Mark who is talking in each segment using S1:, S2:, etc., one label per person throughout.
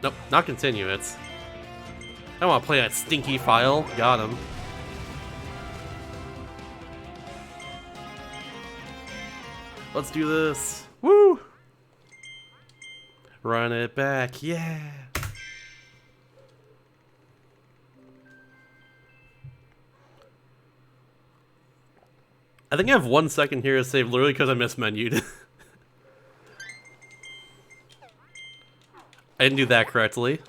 S1: Nope, not continue it. I don't want to play that stinky file. Got him. Let's do this. Woo! Run it back, yeah! I think I have 1 second here to save literally because I mismenued. I didn't do that correctly.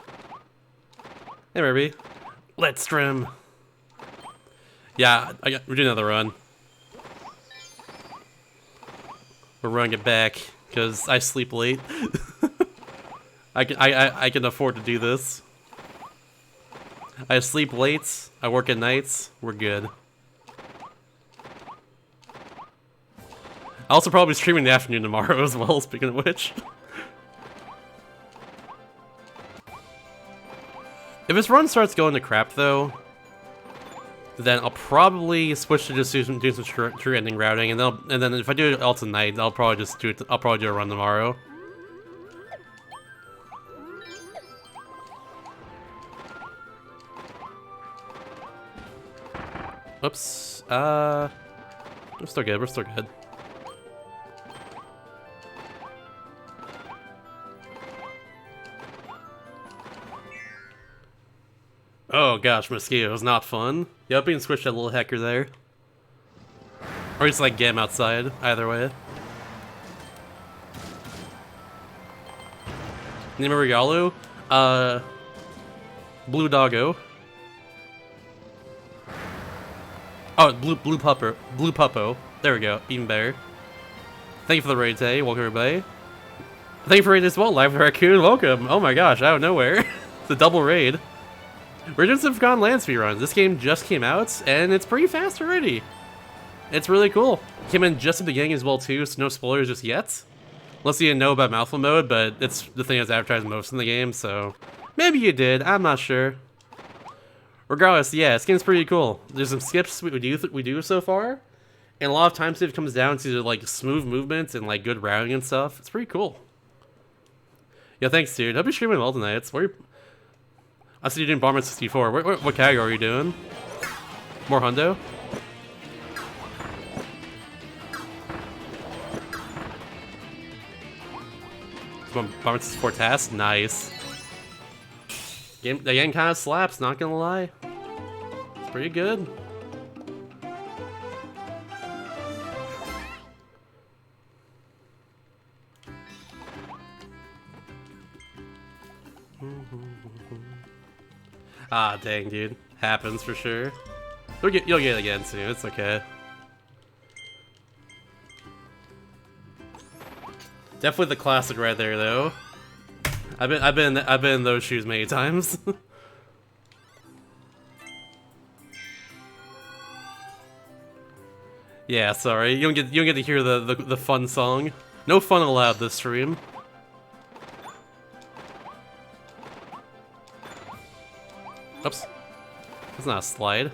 S1: Hey, Kirby. Let's trim. Yeah, we're doing another run. We're running it back because I sleep late. I can afford to do this. I sleep late. I work at nights. We're good. I'll also probably stream in the afternoon tomorrow as well. Speaking of which. If this run starts going to crap, though, then I'll probably switch to just do some true ending routing, and then if I do it all tonight, I'll probably just do it. I'll probably do a run tomorrow. Oops. We're still good. We're still good. Oh gosh, mosquitoes, not fun. Yep, you can switch that little hacker there. Or just like get him outside, either way. Name of Regalo? Blue Doggo. Oh, Blue Puppo. There we go, even better. Thank you for the raid today, welcome everybody. Thank you for raiding as well, Live Raccoon, welcome. Oh my gosh, out of nowhere. It's a double raid. We're doing some Forgotten Land speedruns. This game just came out, and it's pretty fast already. It's really cool. Came in just at the beginning as well, too, so no spoilers just yet. Unless you didn't know about mouthful mode, but it's the thing that's advertised most in the game, so... Maybe you did, I'm not sure. Regardless, yeah, this game's pretty cool. There's some skips we do so far, and a lot of times it comes down to, like, smooth movements and, like, good routing and stuff. It's pretty cool. Yeah, thanks, dude. Hope you're streaming well tonight. I see you doing Bomber 64. What category are you doing? More hundo? Bomber 64 task? Nice. The game kind of slaps, not gonna lie. It's pretty good. Ah, dang, dude. Happens for sure. You'll get it again soon. It's okay. Definitely the classic right there, though. I've been in those shoes many times. Yeah, sorry. You don't get to hear the fun song. No fun allowed this stream. Oops. That's not a slide.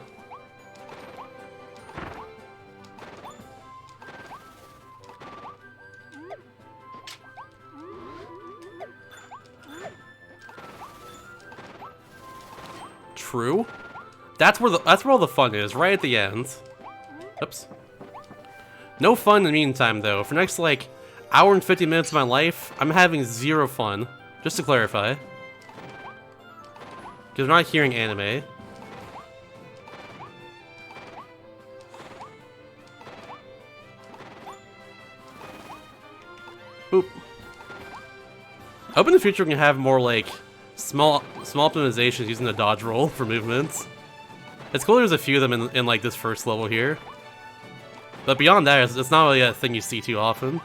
S1: True. That's where all the fun is, right at the end. Oops. No fun in the meantime, though. For next, like, hour and 50 minutes of my life, I'm having zero fun. Just to clarify. Because I'm not hearing anime. Boop. I hope in the future we can have more, like, small optimizations using the dodge roll for movements. It's cool there's a few of them in like, this first level here. But beyond that, it's not really a thing you see too often.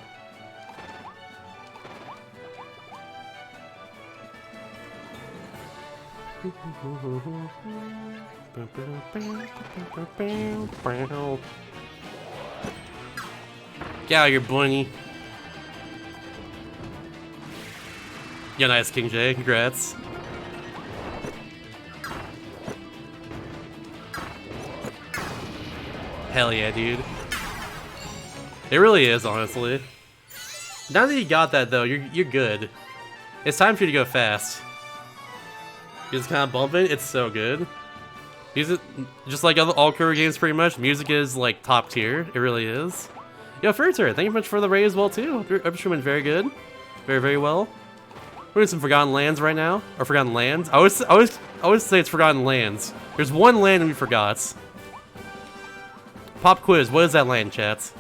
S1: Get out of here, bunny. Yeah, nice, King J. Congrats. Hell yeah, dude. It really is, honestly. Now that you got that, though, you're good. It's time for you to go fast. It's kind of bumping. It's so good. Music, just like all Kirby games, pretty much. Music is like top tier. It really is. Yo, Furter, thank you much for the raid as well too. Your stream went very good, very well. We're doing some Forgotten Lands right now, or Forgotten Lands. I always say it's Forgotten Lands. There's one land we forgot. Pop quiz. What is that land, chats?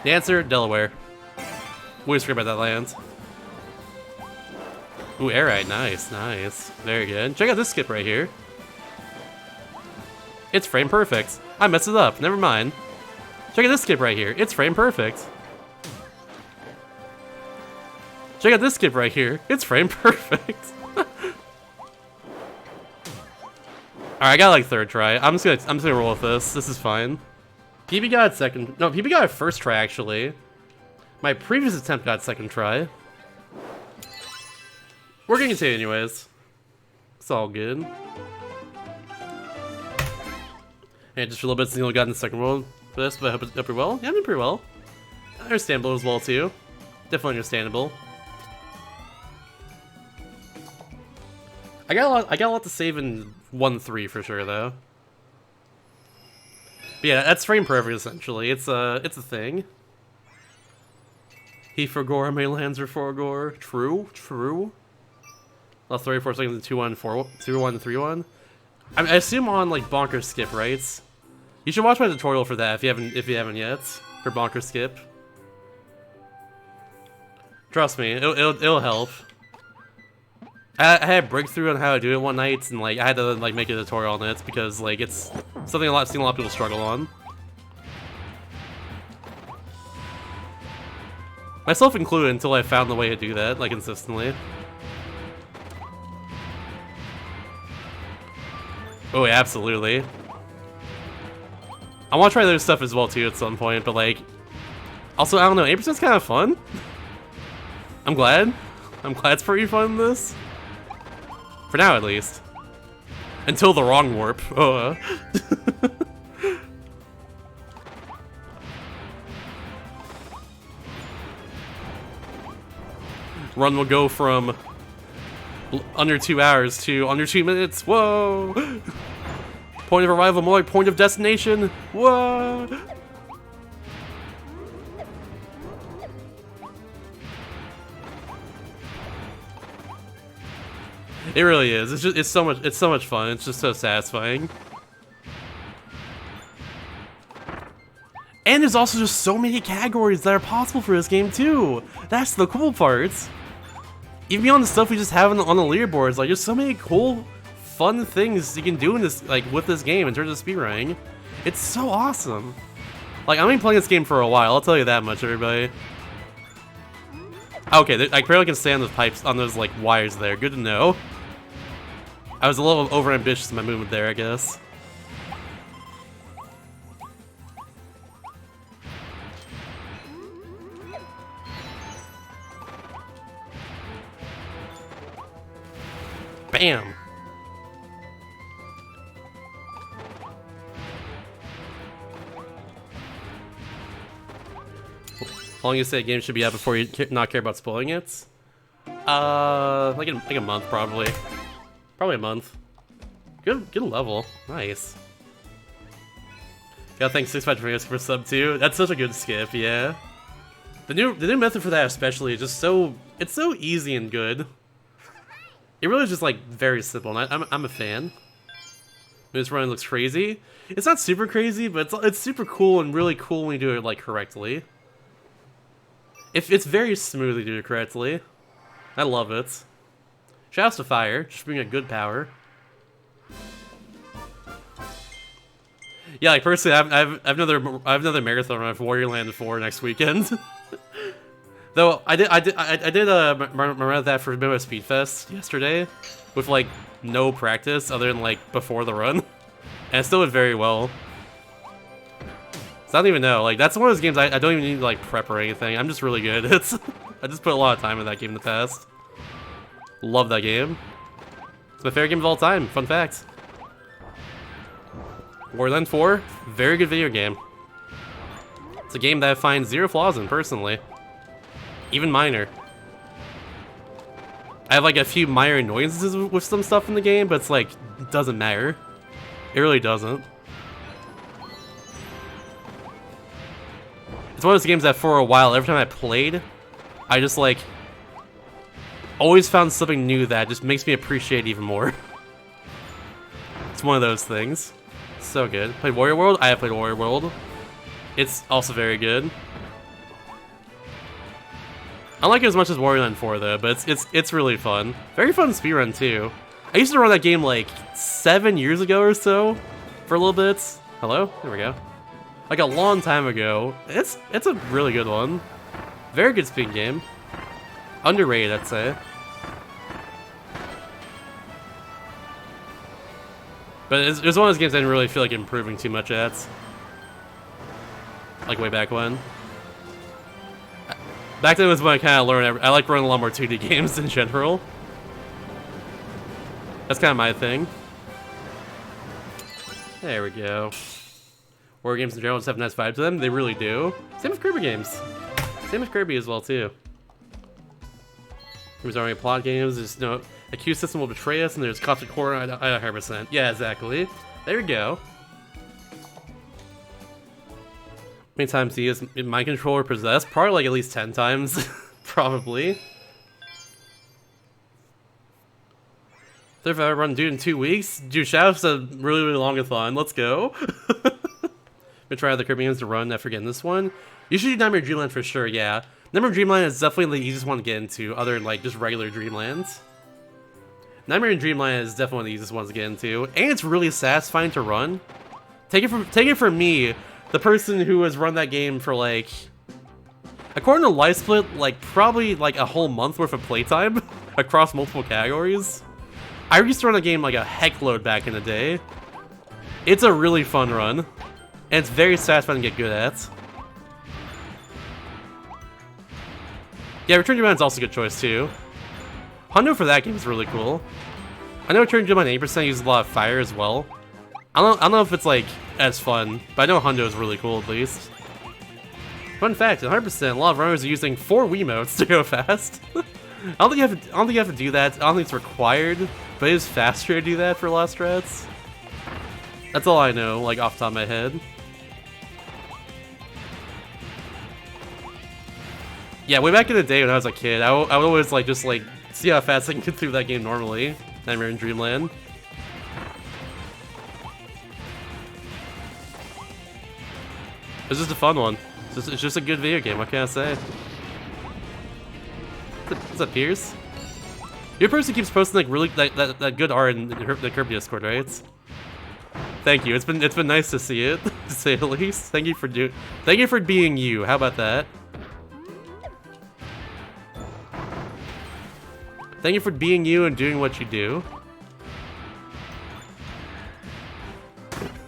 S1: The answer: Delaware. We always forget about that land. Ooh, airite, nice, nice. Very good. Check out this skip right here. It's frame perfect. I messed it up, never mind. Check out this skip right here. It's frame perfect. Check out this skip right here. It's frame perfect. Alright, I got like third try. I'm just gonna roll with this. This is fine. PB got second. No, PB got first try actually. My previous attempt got second try. We're gonna continue anyways. It's all good. And just for a little bit since you only got in the second roll for this, but I hope it's pretty well. Yeah, I'm doing pretty well. Understandable as well too. Definitely understandable. I got a lot to save in 1-3 for sure though. But yeah, that's frame perfect essentially. It's a thing. He forgore, my lands are forgore. True, true. Lost 34 seconds in 2-1, 2-1, 3-1. I assume on like bonker skip, right? You should watch my tutorial for that if you haven't yet. For bonker skip. Trust me, it'll help. I had a breakthrough on how to do it one night, and like I had to like make a tutorial on it because like it's something I've seen a lot of people struggle on. Myself included, until I found the way to do that like consistently. Oh, yeah, absolutely. I want to try their stuff as well too at some point, but like, also I don't know, 8%'s kind of fun. I'm glad it's pretty fun. This, for now at least, until the wrong warp. Oh. Run will go from under 2 hours to under 2 minutes. Whoa! Point of arrival, more like point of destination. Whoa! It really is. It's so much fun. It's just so satisfying. And there's also just so many categories that are possible for this game too. That's the cool part. Even beyond the stuff we just have on the leaderboards, like there's so many cool, fun things you can do in this, like with this game in terms of speedrunning. It's so awesome. Like I've been playing this game for a while. I'll tell you that much, everybody. Okay, I barely can stay on those pipes, on those like wires there. Good to know. I was a little overambitious in my movement there, I guess. Bam! How long you say a game should be out before you not care about spoiling it? Like a month probably. Probably a month. Good level. Nice. Gotta thank 653 for sub too. That's such a good skip, yeah. The new method for that especially is just it's so easy and good. It really is just like very simple, and I'm a fan. This run looks crazy. It's not super crazy, but it's super cool and really cool when you do it like correctly. If it's very smooth, you do it correctly. I love it. Shouts to Fire, just bring a good power. Yeah, like personally, I have another marathon run for Warrior Land 4 next weekend. Though I did remember that for Midwest Speed Fest yesterday, with like no practice other than like before the run, and it still did very well. So I don't even know, like that's one of those games I don't even need to like prep or anything. I'm just really good. I just put a lot of time in that game in the past. Love that game. It's my favorite game of all time. Fun fact. Warland 4, very good video game. It's a game that I find zero flaws in personally. Even minor. I have like a few minor annoyances with some stuff in the game, but it's like, it doesn't matter. It really doesn't. It's one of those games that for a while, every time I played, I just like, always found something new that just makes me appreciate it even more. It's one of those things. So good. Played Warrior World? I have played Warrior World. It's also very good. I don't like it as much as Warrior Land 4 though, but it's really fun. Very fun speedrun too. I used to run that game like 7 years ago or so, for a little bit. Hello? There we go. Like a long time ago. It's a really good one. Very good speed game. Underrated, I'd say. But it's one of those games I didn't really feel like improving too much at. Like way back when. Back then was when I kind of learned. I like running a lot more 2D games in general. That's kind of my thing. There we go. War games in general just have a nice vibe to them. They really do. Same with Kirby games. Same with Kirby as well too. There's already plot games. There's no a queue system will betray us, and there's Cosmic Horror at 100%. Yeah, exactly. There we go. How many times do you use mind controller possessed? Probably like at least 10 times. Probably. If I ever run Dude in 2 weeks, dude, Shadows a really, really longathon. Let's go. Been trying the Kirby games to run after getting this one. You should do Nightmare Dreamland for sure, yeah. Nightmare Dreamland is definitely the easiest one to get into, other than like just regular Dreamlands. Nightmare Dreamland is definitely one of the easiest ones to get into, and it's really satisfying to run. Take it from me, the person who has run that game for like, according to LifeSplit, like probably like a whole month worth of playtime across multiple categories. I used to run the game like a heck load back in the day. It's a really fun run, and it's very satisfying to get good at. Yeah, Return to Dreamland is also a good choice too. Hundo for that game is really cool. I know Return to Dreamland 80% uses a lot of fire as well. I don't know if it's like as fun, but I know Hundo is really cool at least. Fun fact: 100%, a lot of runners are using 4 Wiimotes to go fast. I don't think you have to do that. I don't think it's required, but it is faster to do that for a lot of strats. That's all I know, like off the top of my head. Yeah, way back in the day when I was a kid, I would always like just like see how fast I can get through that game normally. Nightmare in Dreamland. It's just a fun one. It's just a good video game. What can I say? What's up, Pierce? You're a person who keeps posting like really that good art in the Kirby Discord, right? Thank you. It's been nice to see it, to say the least. Thank you for being you. How about that? Thank you for being you and doing what you do.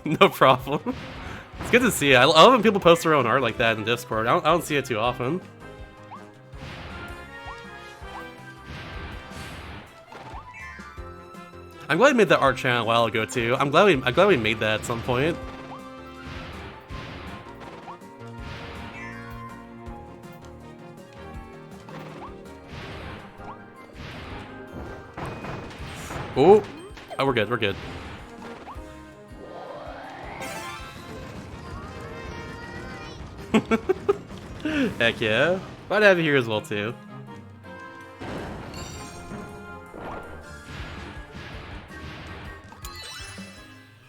S1: No problem. It's good to see it. I love when people post their own art like that in Discord. I don't see it too often. I'm glad we made that art channel a while ago too. I'm glad we made that at some point. Oh, we're good. We're good. Heck yeah. Glad to have you here as well too.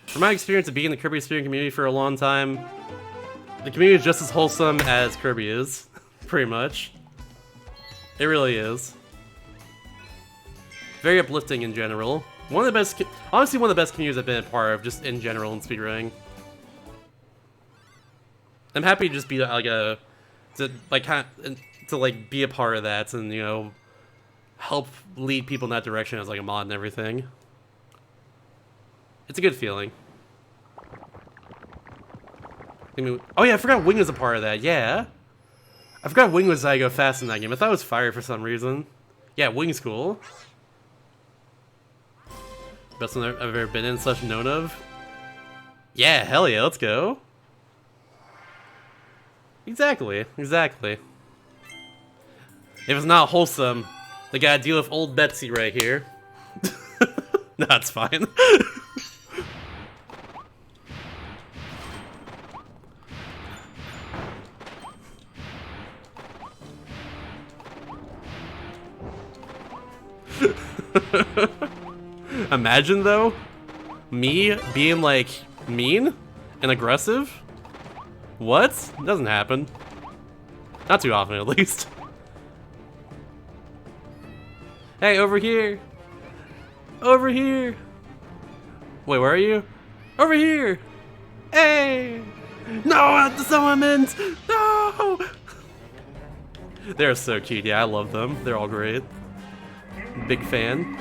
S1: From my experience of being in the Kirby Speedrun community for a long time, the community is just as wholesome as Kirby is, pretty much. It really is. Very uplifting in general. One of the best, honestly, one of the best communities I've been a part of, just in general in speedrunning. I'm happy to just be like to be a part of that and, you know, help lead people in that direction as like a mod and everything. It's a good feeling. Oh yeah, I forgot Wing was a part of that. Yeah, I forgot Wing was go fast in that game. I thought it was fire for some reason. Yeah, Wing's cool. Best one I've ever been in / known of. Yeah, hell yeah, let's go. Exactly. If it's not wholesome, They gotta deal with old Betsy right here. No, it's fine. Imagine though, me being like mean and aggressive. What? It doesn't happen. Not too often, at least. Hey, over here! Over here! Wait, where are you? Over here! Hey! No, not the Summons! No! They're so cute. Yeah, I love them. They're all great. Big fan.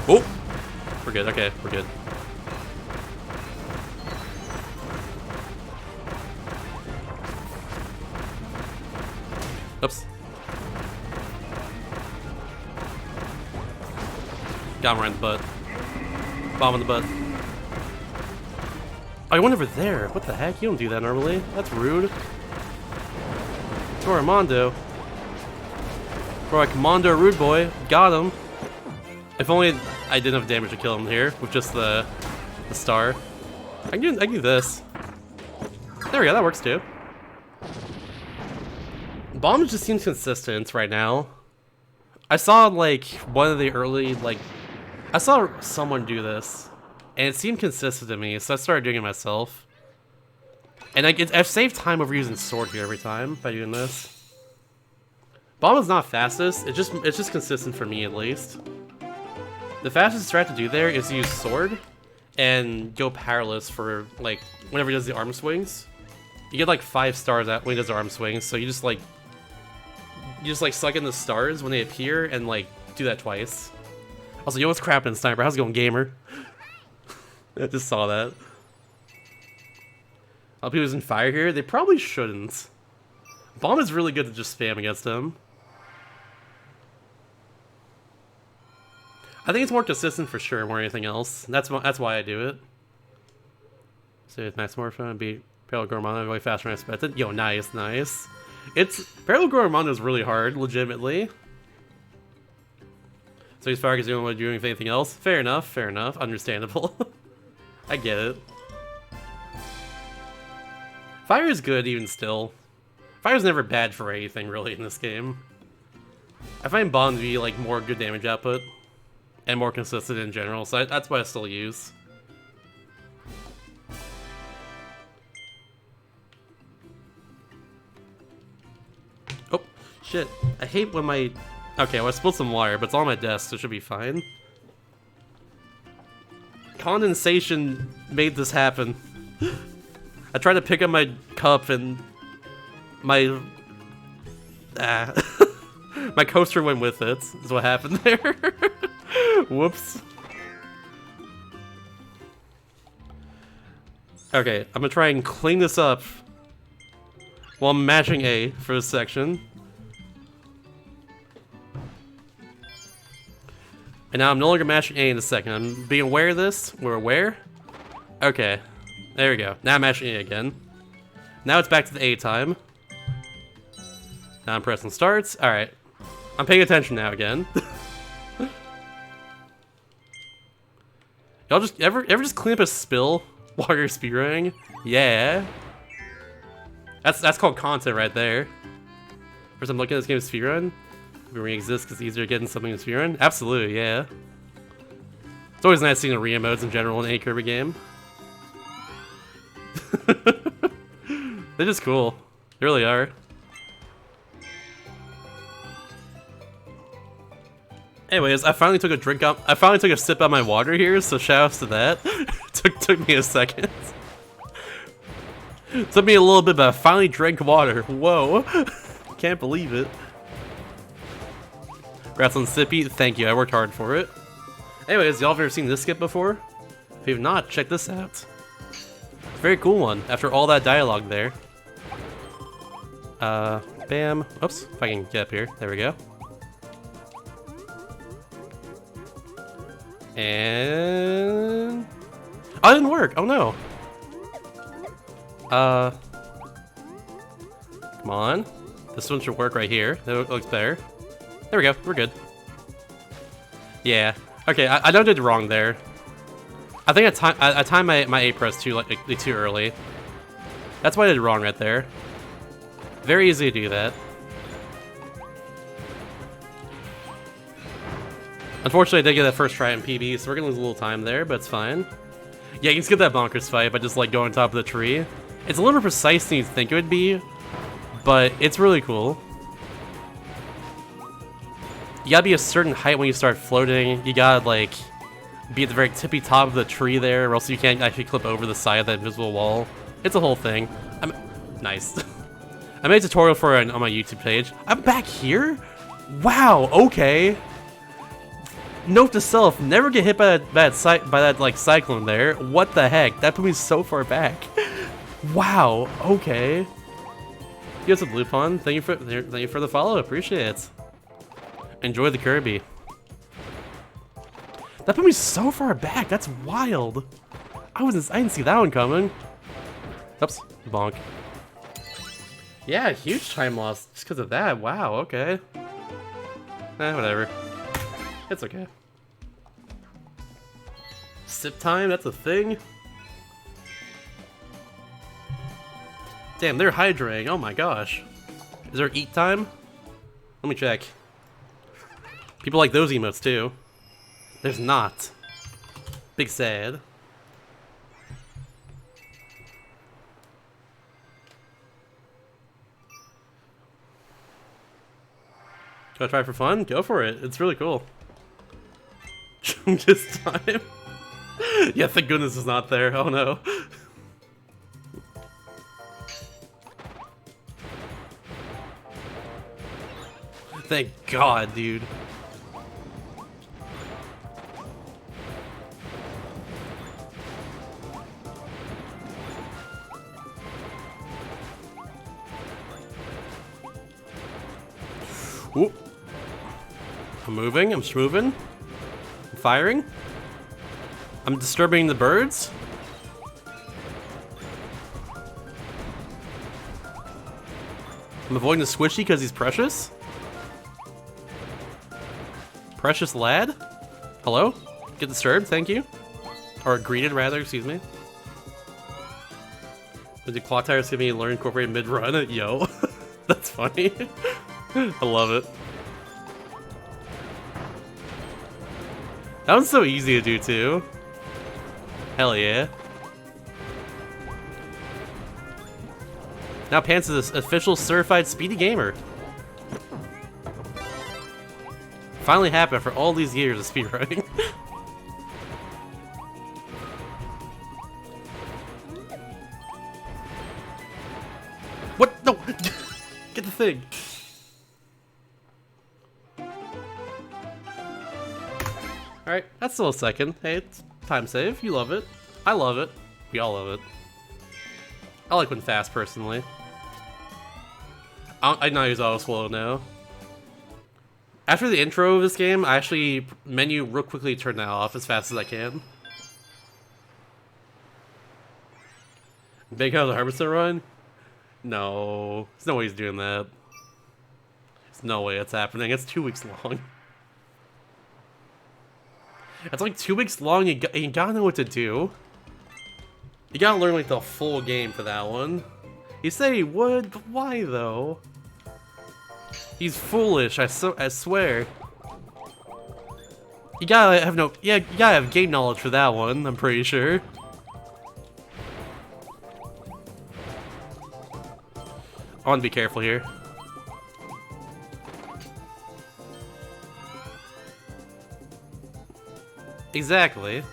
S1: Oh! We're good. Okay, we're good. Oops. Got him right in the butt. Bomb in the butt. Oh, you went over there. What the heck? You don't do that normally. That's rude. It's Armando. We're like, Mondo rude boy. Got him. If only I didn't have damage to kill him here with just the star. I can do this. There we go. That works too. Bomb just seems consistent right now. I saw like one of the early I saw someone do this, and it seemed consistent to me, so I started doing it myself. And I've saved time over using sword here every time by doing this. Bomb is not fastest. It's just consistent for me at least. The fastest strat to do there is to use sword and go powerless for like whenever he does the arm swings. You get like 5 stars out when he does the arm swings, so you just suck in the stars when they appear and like do that twice. Also, yo, what's crappin', Sniper? How's it going, gamer? I just saw that. A lot of people using fire here. They probably shouldn't. Bomb is really good to just spam against him. I think it's more consistent for sure, more than anything else. That's why I do it. So it's Max Morphin beat Parallel Gormano way faster than I expected. Yo, nice, nice. Parallel Gormano is really hard, legitimately. So he's fire because he don't want to do anything else. Fair enough, understandable. I get it. Fire is good even still. Fire's never bad for anything really in this game. I find Bomb to be like more good damage output and more consistent in general, so that's why I still use. Oh, shit. I hate when my... Okay, well I spilled some water, but it's on my desk, so it should be fine. Condensation made this happen. I tried to pick up my cup and my... my coaster went with it, is what happened there. Whoops. Okay, I'm gonna try and clean this up while I'm matching A for this section. And now I'm no longer matching A in a second. I'm being aware of this. We're aware. Okay. There we go. Now I'm matching A again. Now it's back to the A time. Now I'm pressing starts. Alright. I'm paying attention now again. Y'all just ever just clean up a spill while you're speedrunning? Yeah. That's called content right there. First I'm looking at this game as speedrun. We exist because it's easier getting something to speedrun? Absolutely, yeah. It's always nice seeing the re-emotes in general in any Kirby game. They're just cool. They really are. Anyways, I finally took a sip out of my water here, so shoutouts to that. took me a second. Took me a little bit, but I finally drank water. Whoa. Can't believe it. Congrats on Sippy. Thank you, I worked hard for it. Anyways, y'all have ever seen this skip before? If you've not, check this out. It's a very cool one, after all that dialogue there. Bam. Oops, if I can get up here. There we go. And... Oh, it didn't work! Oh no! Come on. This one should work right here. That looks better. There we go. We're good. Yeah. Okay, I know I did wrong there. I think I timed my A press too early. That's why I did wrong right there. Very easy to do that. Unfortunately, I did get that first try in PB, so we're gonna lose a little time there, but it's fine. Yeah, you can skip that bonkers fight by just like going on top of the tree. It's a little more precise than you think it would be, but it's really cool. You gotta be a certain height when you start floating. You gotta like be at the very tippy top of the tree there, or else you can't actually clip over the side of that invisible wall. It's a whole thing. Nice. I made a tutorial for it on my YouTube page. I'm back here? Wow, okay. Note to self, never get hit by that like cyclone there. What the heck? That put me so far back. Wow, okay. You got some blue pun. Thank you for the follow, appreciate it. Enjoy the Kirby. That put me so far back, that's wild. I didn't see that one coming. Oops, bonk. Yeah, huge time loss just because of that. Wow, okay. Whatever. It's okay. Sip time, that's a thing? Damn, they're hydrating. Oh my gosh. Is there eat time? Let me check. People like those emotes too. There's not. Big sad. Can I try for fun? Go for it. It's really cool. This time. Yeah, thank goodness it's not there. Oh no. Thank God, dude. Ooh. I'm moving, I'm schmoving. I'm firing. I'm disturbing the birds. I'm avoiding the squishy because he's precious. Precious lad? Hello? Get disturbed, thank you. Or greeted, rather, excuse me. The clock tires give me learn incorporate mid-run. Yo. That's funny. I love it. That one's so easy to do, too. Hell yeah. Now Pants is an official certified speedy gamer. Finally happened after all these years of speedrunning. What? No! Get the thing! Alright, that's still a second. Hey, it's time save. You love it. I love it. We all love it. I like when fast, personally. I not use auto slow now. After the intro of this game, I actually menu real quickly turn that off as fast as I can. Big House of Harvester run? No. There's no way he's doing that. There's no way it's happening. It's 2 weeks long. It's like 2 weeks long, you gotta know what to do. You gotta learn like the full game for that one. You said he would, but why though? He's foolish, I swear. You gotta have you gotta have game knowledge for that one, I'm pretty sure. I want to be careful here. Exactly.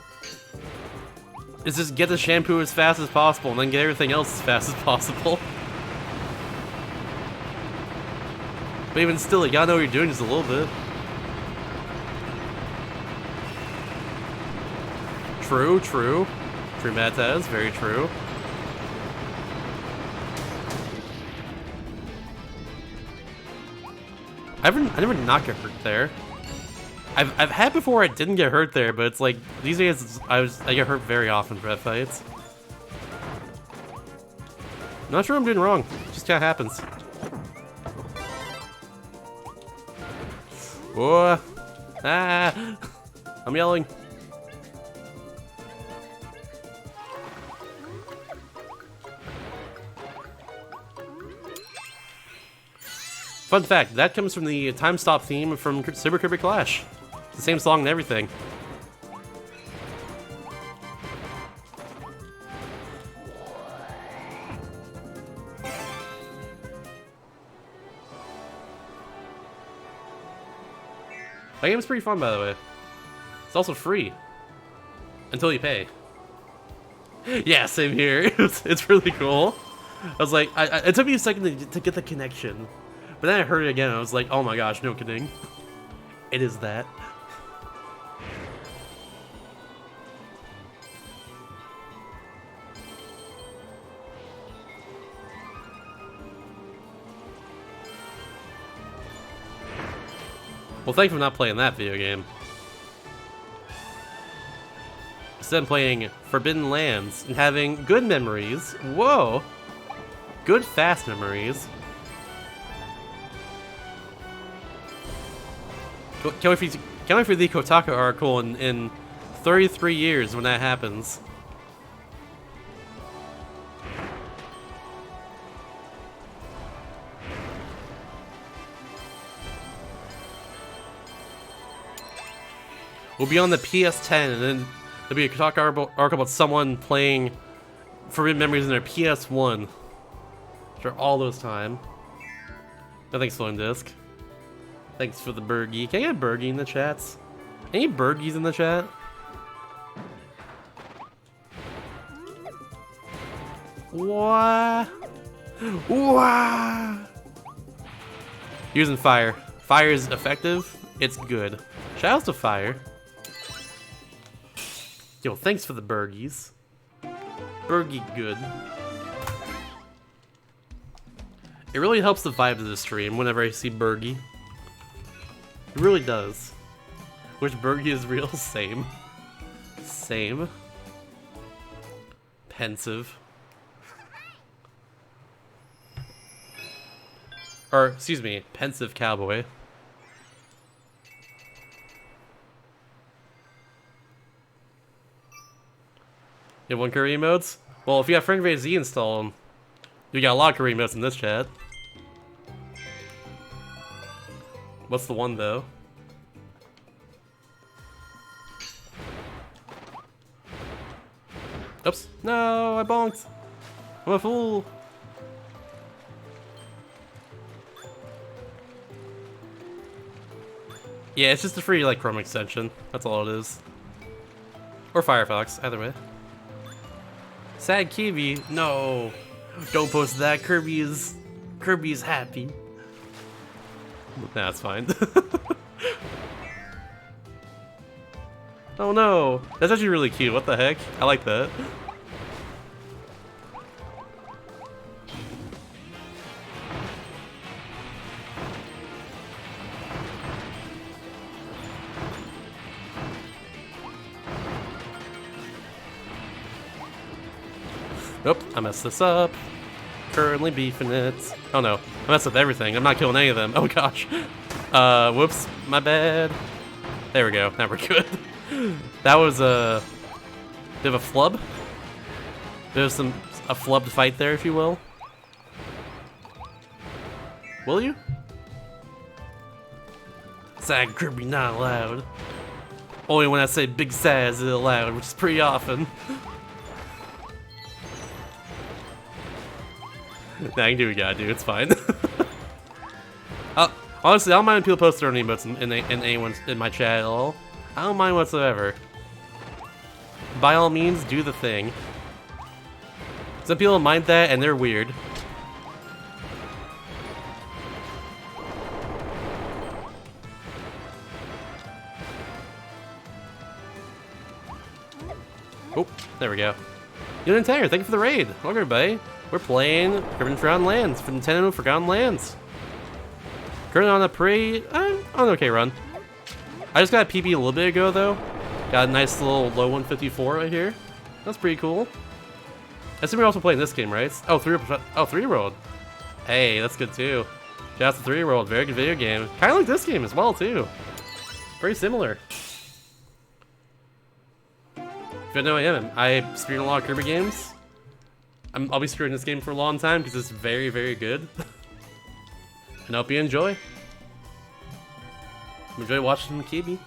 S1: It's just get the shampoo as fast as possible and then get everything else as fast as possible. But even still, you gotta know what you're doing just a little bit. True, true. True, Mataz, very true. I never not get hurt there. I've had before I didn't get hurt there, but it's like these days I get hurt very often for that fights. Not sure I'm doing wrong. Just kinda happens. Oh, ah, I'm yelling. Fun fact, that comes from the time stop theme from Super Kirby Clash. It's the same song and everything. That game's pretty fun, by the way. It's also free. Until you pay. Yeah, same here. It's really cool. I was like, it took me a second to get the connection. But then I heard it again, and I was like, oh my gosh, no kidding. It is that. Well, thank you for not playing that video game. Instead of playing Forbidden Lands and having good memories. Whoa! Good fast memories. Can't wait for the Kotaku article in 33 years when that happens. We'll be on the PS10, and then there'll be a Kotaku article about someone playing Forbidden Memories in their PS1. After all those time. No thanks, Floating Disc. Thanks for the Burgie. Can I get a Burgie in the chats? Any Burgies in the chat? Wah! Wah! Using fire. Fire is effective. It's good. Shout out to fire. Yo, thanks for the Burgies. Burgie good. It really helps the vibe of the stream whenever I see Burgie. It really does. Which Burgie is real? Same. Same. Pensive. Or, excuse me, pensive cowboy. You have one Kirby emotes? Well, if you have Friend Z installed, you got a lot of Kirby emotes in this chat. What's the one, though? Oops. No, I bonked. I'm a fool. Yeah, it's just a free, like, Chrome extension. That's all it is. Or Firefox, either way. Sad Kirby, no. Don't post that. Kirby is happy. Nah, it's fine. Oh no, that's actually really cute. What the heck? I like that. Nope, I messed this up. Currently beefing it. Oh no, I messed up everything. I'm not killing any of them. Oh gosh. Whoops, my bad. There we go, now we're good. That was a bit of a flub. There's a flubbed fight there, if you will. Will you? Sad Kirby not allowed. Only when I say big sad is it allowed, which is pretty often. Nah, I can do what we gotta do, it's fine. Honestly, I don't mind when people post their own emotes in my chat at all. I don't mind whatsoever. By all means, do the thing. Some people mind that and they're weird. Oh, there we go. Unit Tanner, thank you for the raid. Welcome everybody. We're playing Forgotten Lands for Nintendo Forgotten Lands. Currently on a pretty, on an okay run. I just got a PB a little bit ago though. Got a nice little low 154 right here. That's pretty cool. I assume we're also playing this game, right? Oh, 3-year-old. Hey, that's good too. Shout out to 3-year-old, very good video game. Kind of like this game as well too. Very similar. If you don't know who I am, I speedrun a lot of Kirby games. I'll be speedrunning this game for a long time because it's very, very good. And I hope you enjoy. Enjoy watching Kirby.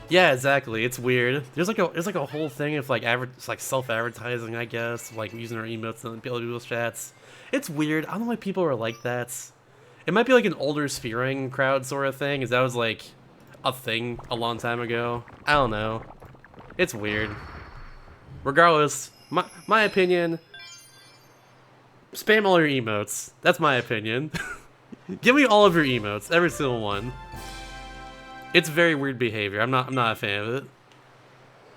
S1: Yeah, exactly. It's weird. There's like a whole thing of like self-advertising, I guess, like using our emotes in other people's chats. It's weird. I don't know why people are like that. It might be like an older speedrunning crowd sort of thing, because that was like a thing a long time ago. I don't know. It's weird. Regardless, my opinion. Spam all your emotes. That's my opinion. Give me all of your emotes, every single one. It's very weird behavior. I'm not a fan of it.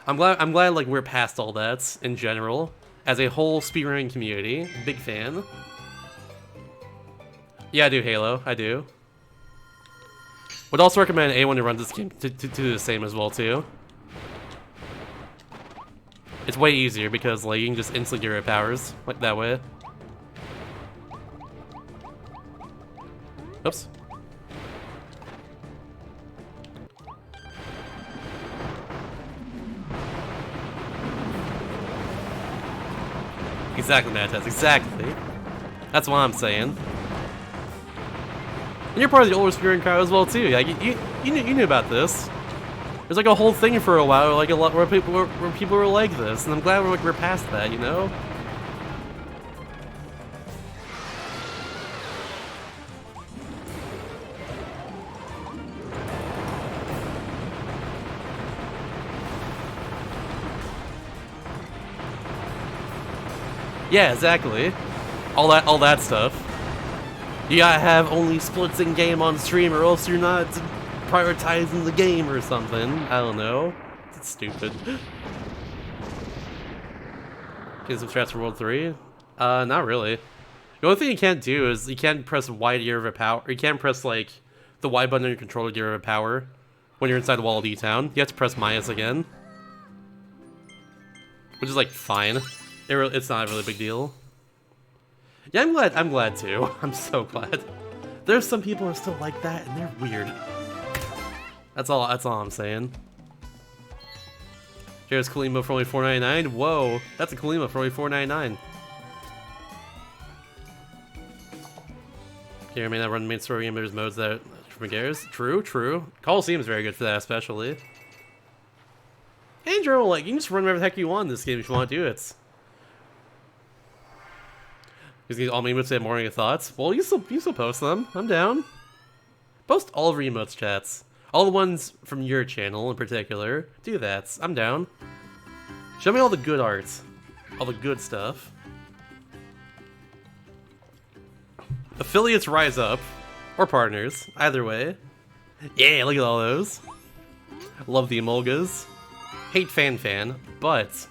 S1: I'm glad like we're past all that in general. As a whole speedrunning community. Big fan. Yeah, I do Halo. I do. Would also recommend anyone who runs this game to do the same as well too. It's way easier because like you can just instantly get rid of powers like that way. Oops. Exactly, Mattaz, exactly. That's what I'm saying. And you're part of the older speedrun crowd as well too. Like you knew about this. There's like a whole thing for a while, like a lot where people were like this, and I'm glad we're past that, you know. Yeah, exactly. All that stuff. You gotta have only splits in game on stream, or else you're not prioritizing the game or something. I don't know. It's stupid. Get some strats for World 3? Not really. The only thing you can't do is you can't press Y to get rid of power. Or you can't press like the Y button on your controller to get rid of power when you're inside the wall of D-Town. You have to press minus again, which is like fine. It's not a really big deal. Yeah, I'm glad too. I'm so glad. There's some people who are still like that, and they're weird. That's all I'm saying. Here's Kalima for only $4.99. Whoa, that's a Kalima for only $4.99. Here, I may not run main story game, but there's modes that from Gears. True. Coliseum is very good for that, especially. And general, like you can just run whatever the heck you want in this game if you want to do it. Because all my emotes have morning thoughts. Well, you still post them. I'm down. Post all of your emotes chats. All the ones from your channel in particular. Do that. I'm down. Show me all the good art. All the good stuff. Affiliates rise up. Or partners. Either way. Yeah, look at all those. Love the emolgas. Hate fan, but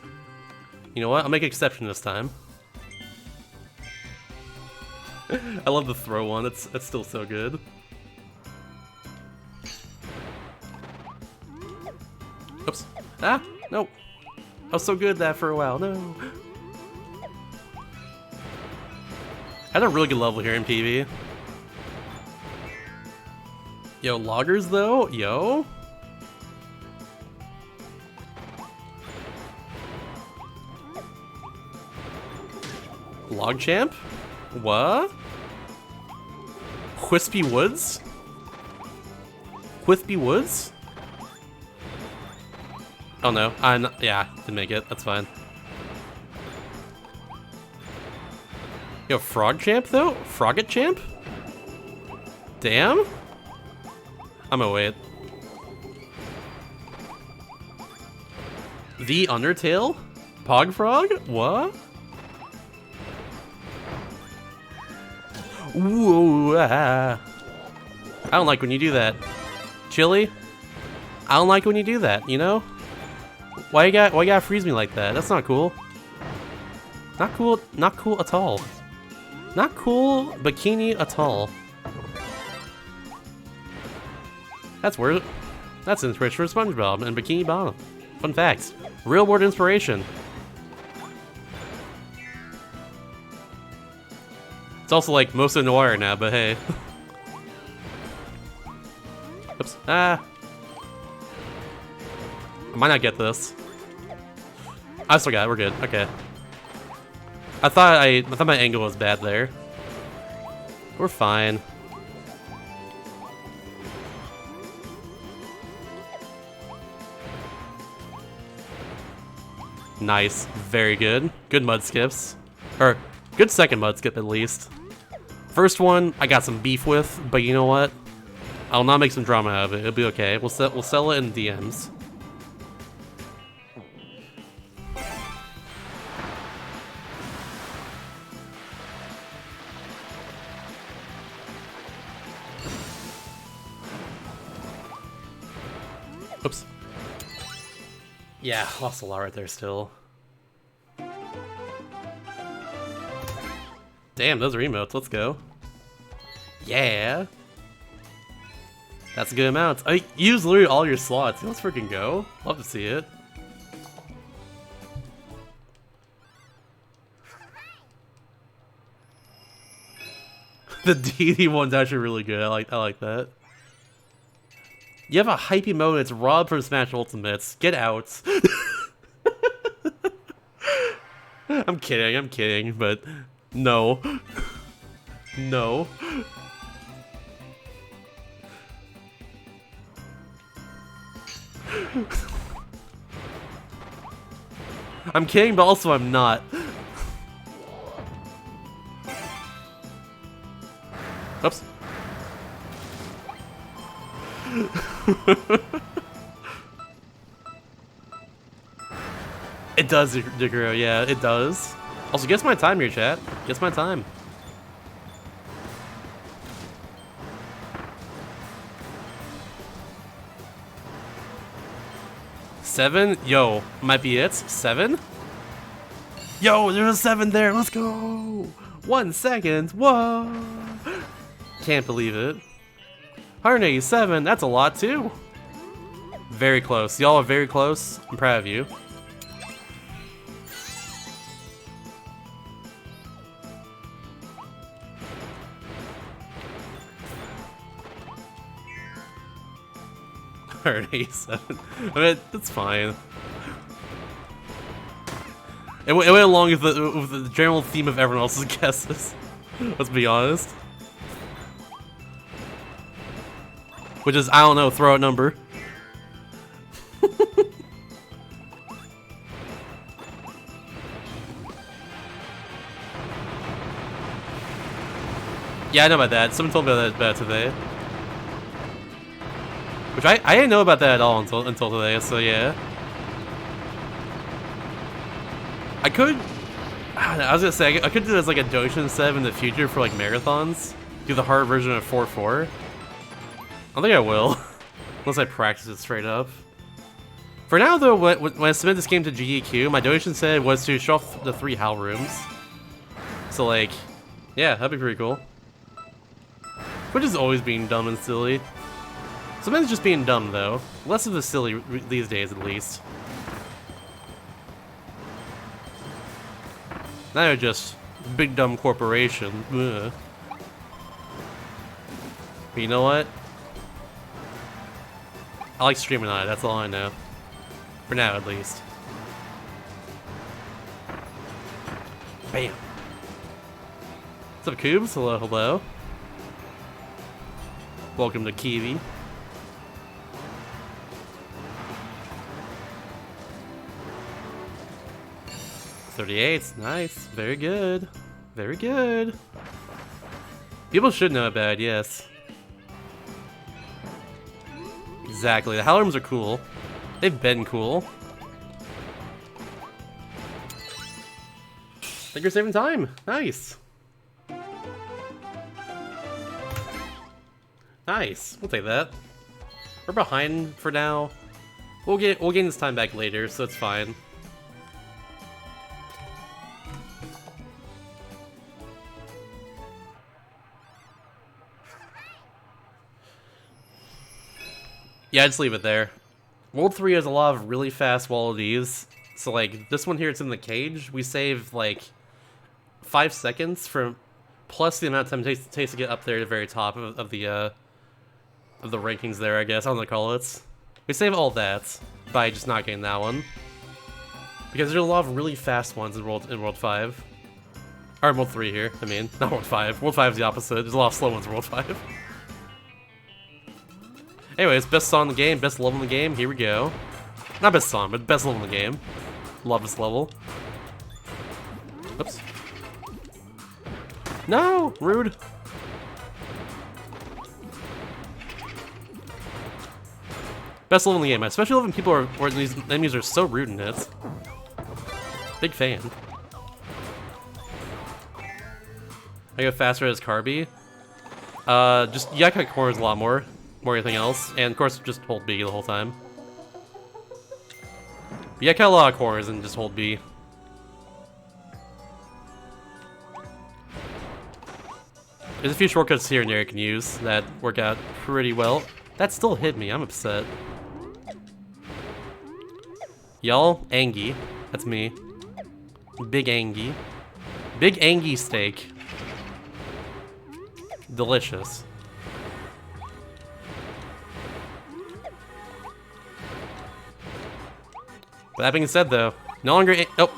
S1: you know what? I'll make an exception this time. I love the throw one. It's still so good. Oops. Ah, no. I was so good at that for a while. No. I had a really good level here in PB. Yo, loggers though? Yo. Log champ? What? Wispy Woods? Wispy Woods? Oh no, yeah, didn't make it, that's fine. Yo, Frog Champ though? Frogget Champ? Damn? I'm gonna wait. The Undertale? Pog Frog? What? Ooh, I don't like when you do that. Chili? I don't like when you do that, you know? Why you gotta freeze me like that? That's not cool. Not cool at all. Not cool bikini at all. That's weird. That's inspiration for SpongeBob and Bikini Bottom. Fun facts. Real world inspiration. It's also like most of Noir now, but hey. Oops. Ah. I might not get this. I still got it. We're good. Okay. I thought my angle was bad there. We're fine. Nice. Very good. Good mud skips. Or, good second mud skip at least. First one, I got some beef with, but you know what? I'll not make some drama out of it. It'll be okay. We'll sell it in DMs. Oops. Yeah, lost a lot right there still. Damn, those are emotes. Let's go. Yeah. That's a good amount. I use literally all your slots. Let's freaking go. Love to see it. The DD one's actually really good. I like that. You have a hype emote. It's Rob from Smash Ultimates. Get out. I'm kidding, but no. No. I'm kidding, but also I'm not. Oops. It does, Diguro, yeah, it does. Also, guess my time here, chat. Guess my time. Seven? Yo, might be it. 7? Yo, there's a 7 there. Let's go. 1 second. Whoa. Can't believe it. 187. That's a lot too. Very close. Y'all are very close. I'm proud of you. I mean, that's fine. It went along with the general theme of everyone else's guesses. Let's be honest. Which is, I don't know, throw out number. Yeah, I know about that. Someone told me about that today. Which I didn't know about that at all until today, so yeah. I could... I was gonna say, I could do this like a donation set in the future for like marathons. Do the hard version of 4-4. I don't think I will. Unless I practice it straight up. For now though, when I submitted this game to GEQ, my donation set was to show off the 3 HAL rooms. So like, yeah, that'd be pretty cool. Which is always being dumb and silly. Sometimes just being dumb though. Less of the silly these days at least. Now you're just big dumb corporation. Ugh. But you know what? I like streaming on it, that's all I know. For now, at least. Bam! What's up, Cubes? Hello, hello. Welcome to Kiwi. .38, nice. Very good. Very good. People should know about it, yes. Exactly. The HAL rooms are cool. They've been cool. Think you're saving time. Nice. Nice. We'll take that. We're behind for now. We'll gain this time back later, so it's fine. Yeah, just leave it there. World 3 has a lot of really fast wallabies. So, like, this one here, it's in the cage. We save, like, 5 seconds from... plus the amount of time it takes to get up there to the very top of the rankings there, I guess. I don't know what to call it. We save all that by just not getting that one. Because there's a lot of really fast ones in World 5. Or World 3 here, I mean. Not World 5. World 5 is the opposite. There's a lot of slow ones in World 5. Anyways, best song in the game, best level in the game. Here we go. Not best song, but best level in the game. Love this level. Oops. No! Rude. Best level in the game. I especially love when people are, or these enemies are so rude in it. Big fan. I go faster as Kirby. Just, yeah, I cut corners a lot more anything else. And of course, just hold B the whole time. But yeah, I cut a lot of corners and just hold B. There's a few shortcuts here and there you can use that work out pretty well. That still hit me, I'm upset. Y'all, Angie. That's me. Big Angie. Big Angie steak. Delicious. But that being said though, no longer no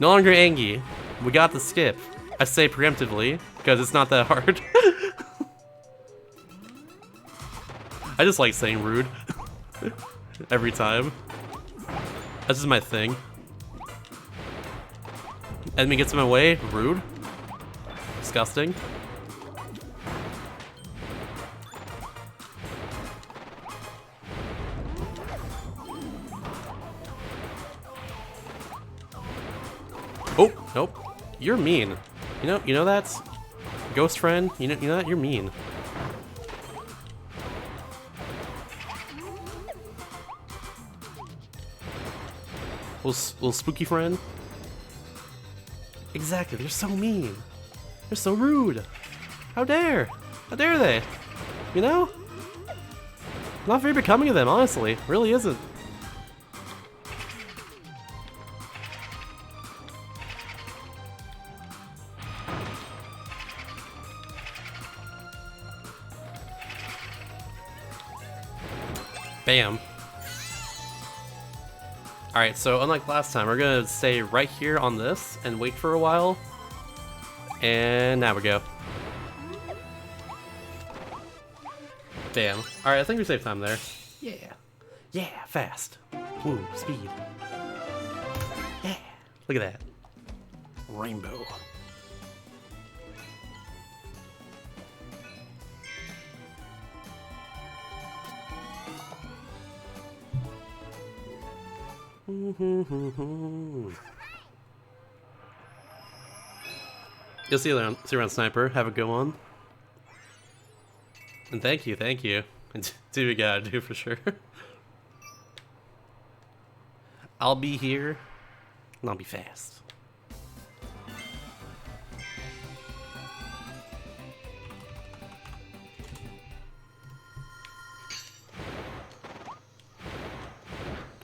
S1: longer Angie. We got the skip. I say preemptively, because it's not that hard. I just like saying rude. Every time. That's just my thing. Enemy gets in my way, rude. Disgusting. Oh, nope. You're mean. You know that? Ghost friend, you know that? You're mean. Little spooky friend. Exactly, they're so mean. They're so rude. How dare? How dare they? You know? Not very becoming of them, honestly. Really isn't. Bam. Alright, so unlike last time, we're gonna stay right here on this and wait for a while. And now we go. Damn. Alright, I think we saved time there. Yeah. Yeah, fast. Woo, speed. Yeah. Look at that. Rainbow. You'll see you around Sniper. Have a good one. And thank you. Do what you gotta do for sure. I'll be here, and I'll be fast.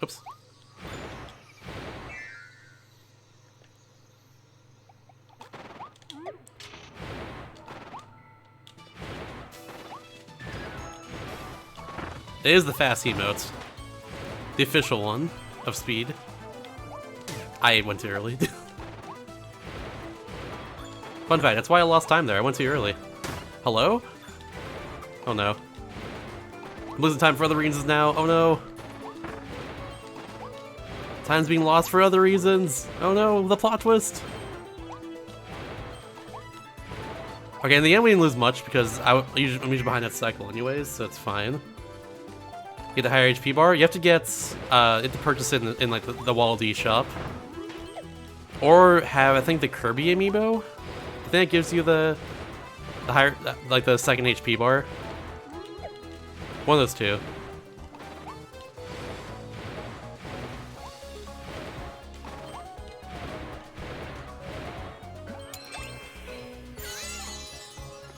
S1: Oops. It is the fast emote. The official one of speed. I went too early. Fun fact, that's why I lost time there. I went too early. Hello? Oh no. I'm losing time for other reasons now. Oh no. Time's being lost for other reasons. Oh no, the plot twist. Okay, in the end we didn't lose much because I'm usually behind that cycle anyways, so it's fine. Get the higher HP bar. You have to get you have to purchase it in like the Wall D shop, or have I think the Kirby amiibo. I think it gives you the higher like the second HP bar. One of those two.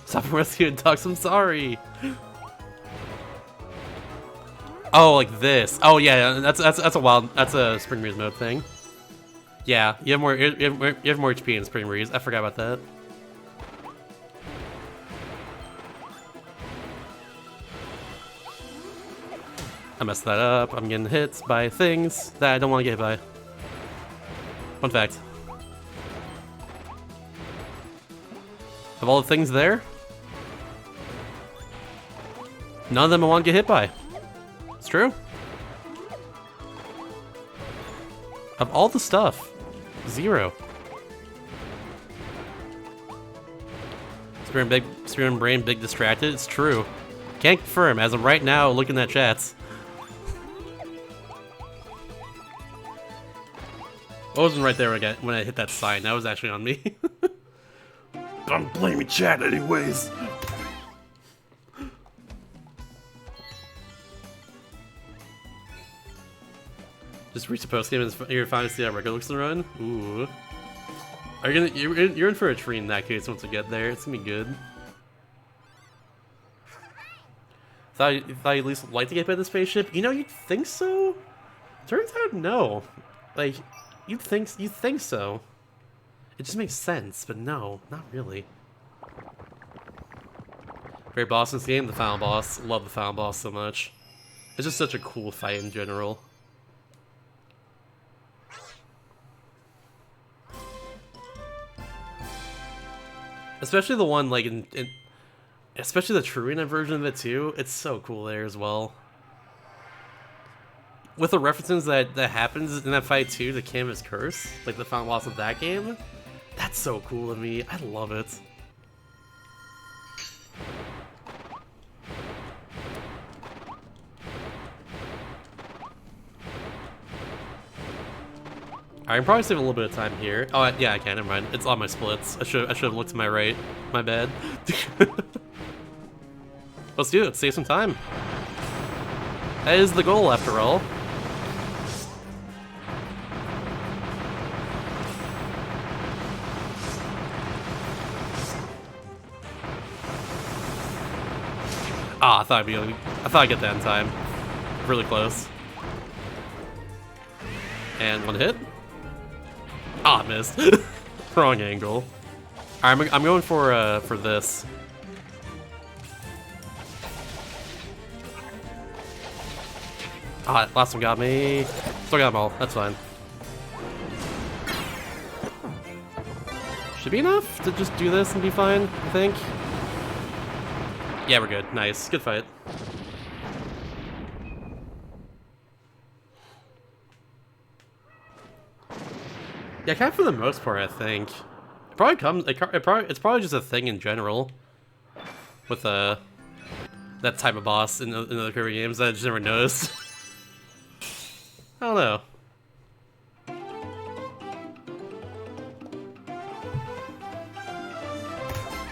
S1: Stop rescuing ducks. I'm sorry. Oh, like this. Oh yeah, that's a Spring Breeze mode thing. Yeah, you have more HP in Spring Breeze. I forgot about that. I messed that up. I'm getting hit by things that I don't want to get hit by. Fun fact. Of all the things there, none of them I want to get hit by. It's true. Of all the stuff, 0. Speedrun brain big distracted. It's true. Can't confirm as of right now. Looking at chats. I wasn't right there when I hit that sign. That was actually on me. I'm blaming chat anyways. Just reach the post game and you're fine to see how regular looks to run. Ooh. Are you gonna? You're in for a treat in that case once we get there. It's gonna be good. Thought you at least like to get by the spaceship. You know, you'd think so. Turns out no. Like, you think so. It just makes sense, but no, not really. Great boss in this game, the final boss. Love the final boss so much. It's just such a cool fight in general. Especially the one, like, especially the True Arena version of it, too. It's so cool there as well. With the references that happens in that fight, too, to Canvas Curse, like the final boss of that game, that's so cool to me. I love it. I can probably save a little bit of time here. Oh, yeah, I can. Never mind. It's on my splits. I should have looked to my right. My bad. Let's do it. Save some time. That is the goal, after all. Ah, I thought I'd get that in time. Really close. And one hit. Ah, missed. Wrong angle. Alright, I'm going for this. Ah, last one got me. Still got them all. That's fine. Should be enough to just do this and be fine, I think. Yeah, we're good. Nice. Good fight. Yeah, kind of for the most part, I think. It probably comes. It's probably just a thing in general with that type of boss in other Kirby games that I just never noticed. I don't know.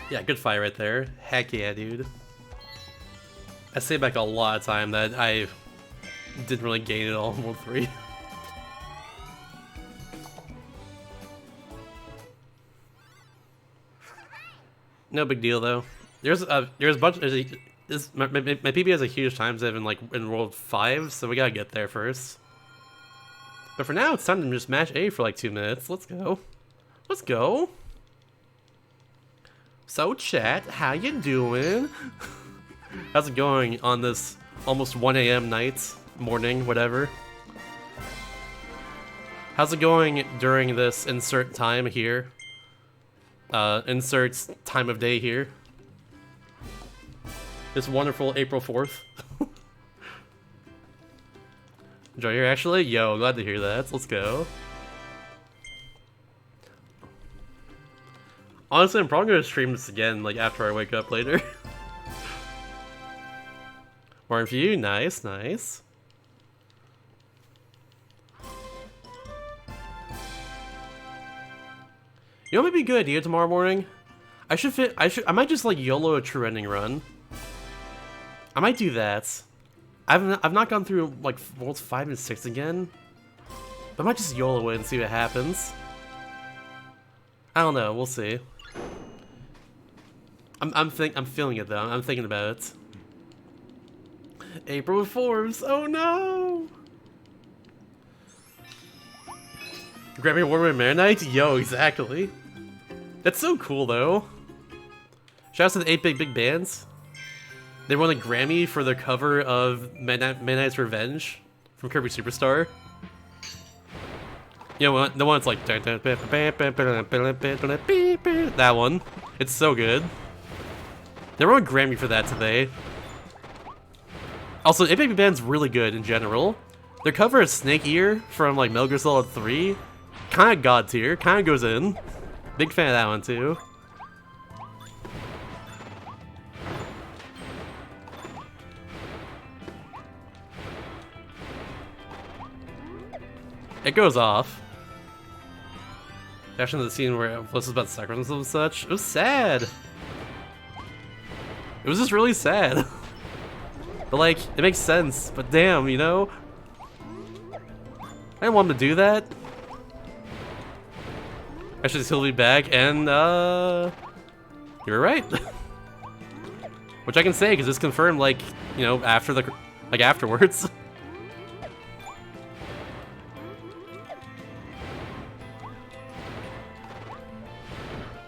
S1: Yeah, good fight right there. Heck yeah, dude. I say back a lot of time that I didn't really gain it all in World 3. No big deal though. There's a bunch. My PB has a huge time save in World 5, so we gotta get there first. But for now, it's time to just mash A for like 2 minutes. Let's go. Let's go. So chat, how you doing? How's it going on this almost 1 AM night, morning, whatever? How's it going during this insert time here? Inserts time of day here. This wonderful April 4th. Enjoy here, actually? Yo, glad to hear that. Let's go. Honestly, I'm probably gonna stream this again, like, after I wake up later. More for you. Nice, nice. You know what would be a good idea tomorrow morning? I might just like YOLO a true ending run. I might do that. I've not gone through like Worlds 5 and 6 again. But I might just YOLO it and see what happens. I don't know, we'll see. I'm feeling it though. I'm thinking about it. April Forbes. Oh no! Grabbing a Warmer Mare Knight? Yo, exactly. That's so cool though. Shout out to the 8 big bands. They won a Grammy for their cover of Midnight's Revenge from Kirby Superstar. You know, the one that's like that one. It's so good. They won a Grammy for that today. Also, 8-Bit Band's really good in general. Their cover of Snake Ear from like Metal Gear Solid 3, kind of god tier, kind of goes in. Big fan of that one too. It goes off. Actually, the scene where Bliss was about to sacrifice himself and such, it was sad. It was just really sad. But like, it makes sense. But damn, you know, I didn't want him to do that. Actually, he'll be back, and you were right. Which I can say because it's confirmed, like, you know, after the, like afterwards.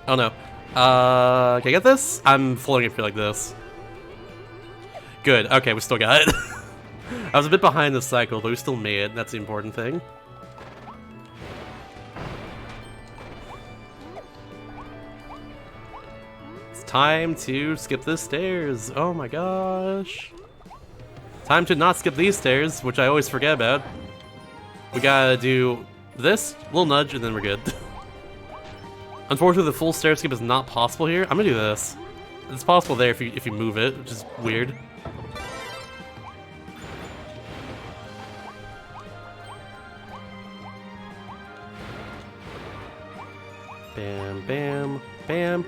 S1: Oh no. Can I get this? I'm floating it like this. Good. Okay, we still got it. I was a bit behind the cycle, but we still made it. That's the important thing. It's time to skip the stairs. Oh my gosh. Time to not skip these stairs, which I always forget about. We gotta do this, little nudge, and then we're good. Unfortunately, the full stair skip is not possible here. I'm gonna do this. It's possible there if you move it, which is weird. Bam, bam, bam.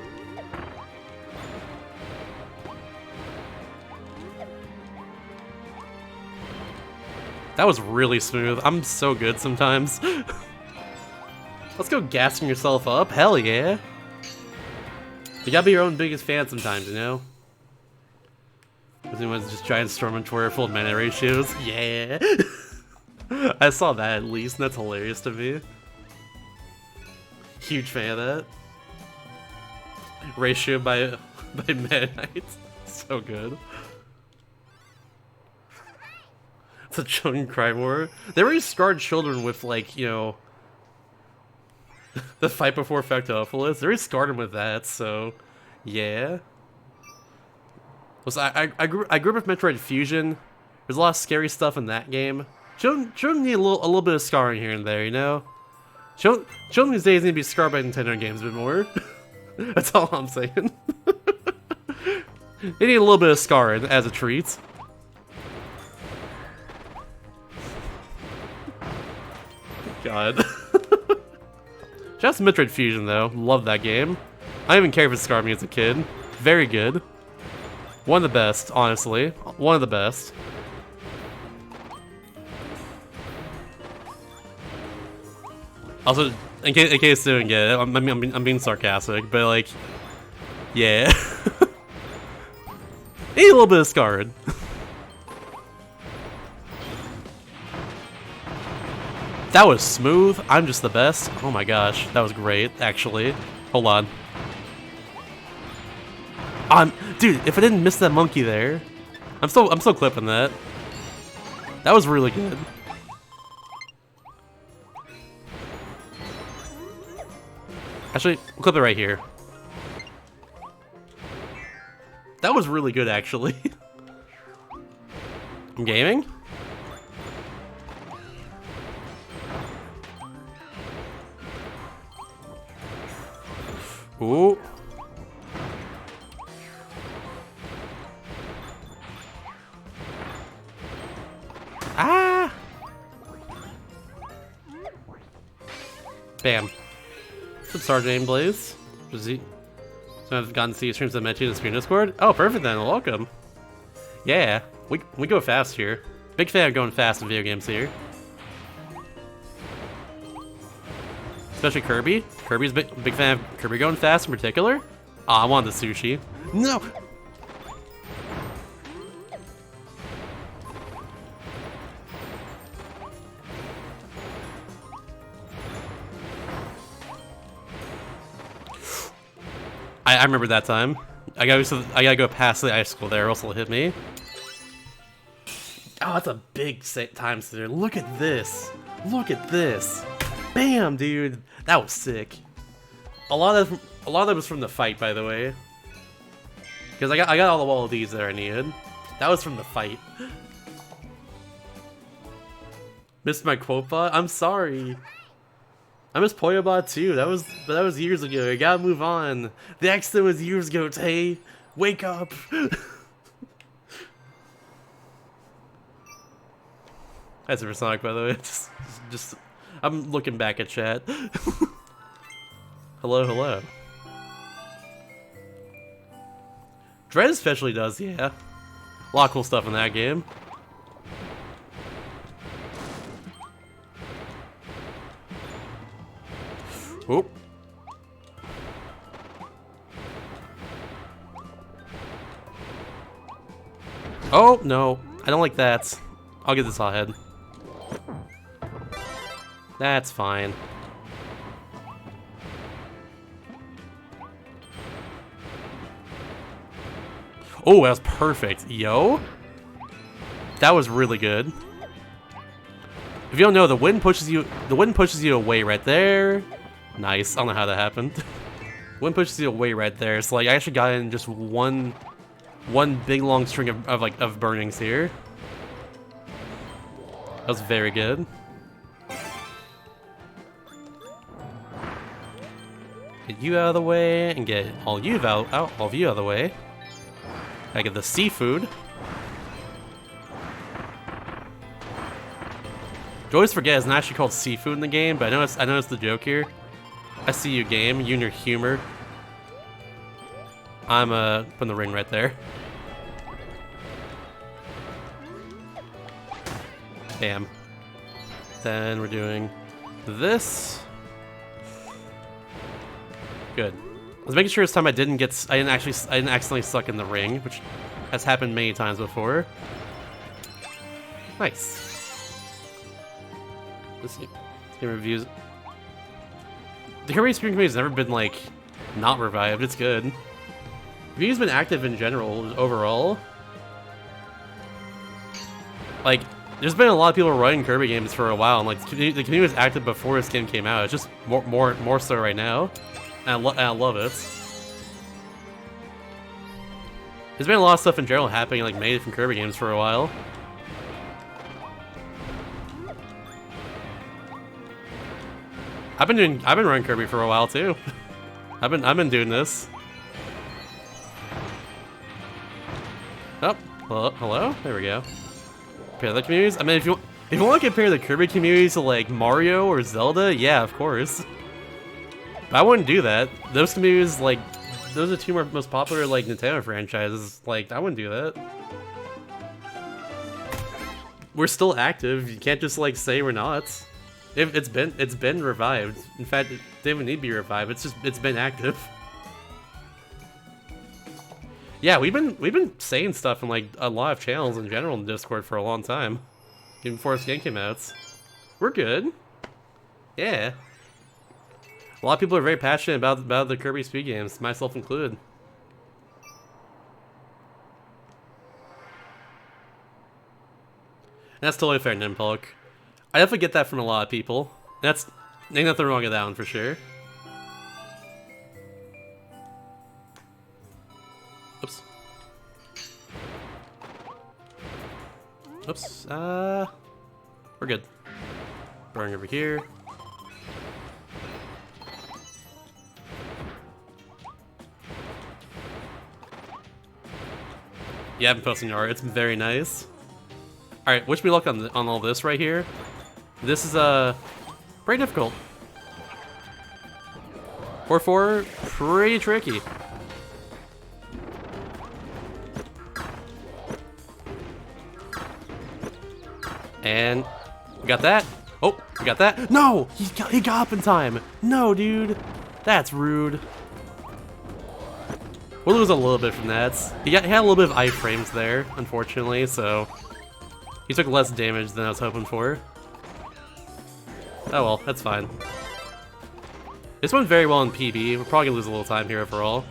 S1: That was really smooth. I'm so good sometimes. Let's go gassing yourself up. Hell yeah. You gotta be your own biggest fan sometimes, you know? Everyone's just giant Storm-Tour full of mana ratios. Yeah. I saw that at least, and that's hilarious to me. Huge fan of that. Ratio by Meta Knights. So good. It's a children cry more. They already scarred children with, like, you know, the fight before Factopolis. They already scarred them with that, so yeah. I grew up with Metroid Fusion. There's a lot of scary stuff in that game. Children need a little bit of scarring here and there, you know? Children these days need to be scarred by Nintendo games a bit more. That's all I'm saying. They need a little bit of scarring as a treat. God. Just Metroid Fusion though. Love that game. I don't even care if it scarred me as a kid. Very good. One of the best, honestly. One of the best. Also, in case you didn't get it, I'm being sarcastic, but like, yeah. Need a little bit of scarred. That was smooth. I'm just the best. Oh my gosh, that was great, actually. Hold on. Dude, if I didn't miss that monkey there, I'm still clipping that. That was really good. Actually, we'll clip it right here. That was really good, actually. I'm gaming? Ooh. Ah! Bam. What's Sergeant Aim Blaze? Does he? So I've gotten to see streams that met you in the screen Discord. Oh, perfect then. Welcome. Yeah, we go fast here. Big fan of going fast in video games here. Especially Kirby. Kirby's big fan of Kirby going fast in particular. Oh, I want the sushi. No. I remember that time. I gotta go past the icicle there, or else it'll hit me. Oh, that's a big time center. Look at this. Look at this. Bam, dude. That was sick. A lot of that was from the fight, by the way. Because I got all the wall of these that I needed. That was from the fight. Missed my quote bot? I'm sorry. I missed Poyobot too. That was years ago. I gotta move on. The accident was years ago, Tay. Wake up. That's Supersonic, by the way. Just I'm looking back at chat. Hello, hello. Dread especially does, yeah. A lot of cool stuff in that game. Oop. Oh, no. I don't like that. I'll get this all head. That's fine. Oh, that was perfect. Yo. That was really good. If you don't know, the wind pushes you away right there. Nice. I don't know how that happened. Wind pushes you away right there. So like I actually got in just one big long string of burnings here. That was very good. Get you out of the way and get all of you out of the way. I get the seafood. I always forget it's not actually called seafood in the game, but I know it's the joke here. I see you, game. You and your humor. I'm putting the ring right there. Bam. Then we're doing this. Good. I was making sure this time I didn't accidentally suck in the ring, which has happened many times before. Nice. This game reviews. The Kirby Speedrun community has never been like not revived. It's good. Review's been active in general overall. Like, there's been a lot of people running Kirby games for a while, and like the community was active before this game came out. It's just more so right now. And I love it. There's been a lot of stuff in general happening, like made from Kirby games for a while. I've been running Kirby for a while too. I've been doing this. Oh, hello. There we go. Compare the communities. I mean, if you want to compare the Kirby communities to like Mario or Zelda, yeah, of course. But I wouldn't do that. Those communities, like, those are two most popular, like, Nintendo franchises. Like, I wouldn't do that. We're still active. You can't just, like, say we're not. It's been revived. In fact, it didn't even need to be revived. It's been active. Yeah, we've been saying stuff in, like, a lot of channels in general in Discord for a long time. Even before this game came out. We're good. Yeah. A lot of people are very passionate about the Kirby Speed games, myself included. And that's totally fair, Nimpulk. I definitely get that from a lot of people. Ain't nothing wrong with that one for sure. Oops. Oops. We're good. Burn over here. Yeah, I've been posting art. It's very nice. Alright, wish me luck on all this right here. This is pretty difficult. 4-4, pretty tricky. And we got that. Oh, we got that. No, he got up in time. No, dude, that's rude. We'll lose a little bit from that. He had a little bit of iframes there, unfortunately, so he took less damage than I was hoping for. Oh well, that's fine. This went very well in PB. We're probably gonna lose a little time here overall.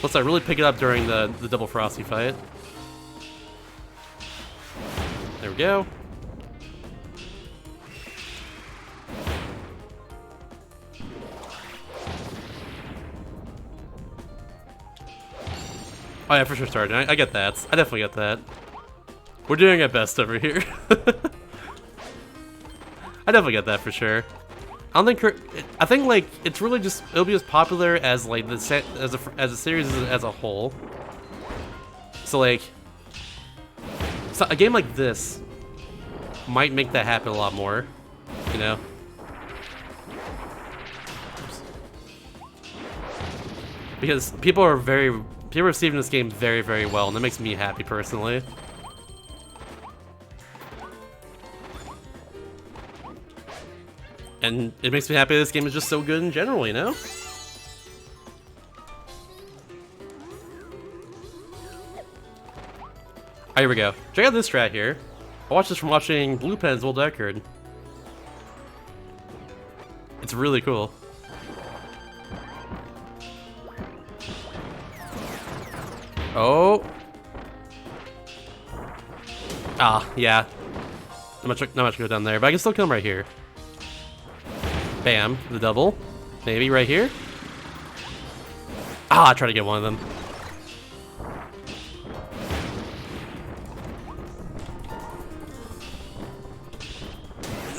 S1: Plus, I really pick it up during the double Frosty fight. There we go. Oh yeah, for sure starting. I get that. I definitely get that. We're doing our best over here. I definitely get that for sure. I don't think I think like it's really just it'll be as popular as like the set as a series as a whole. So like, so a game like this might make that happen a lot more, you know. Because people are receiving this game very, very well, and that makes me happy personally. And it makes me happy this game is just so good in general, you know? Alright, here we go. Check out this strat here. I watched this from watching Blue Pen's old record. It's really cool. Oh. Ah, yeah. Not much go down there, but I can still kill him right here. Bam, the double. Maybe right here. Ah, I try to get one of them.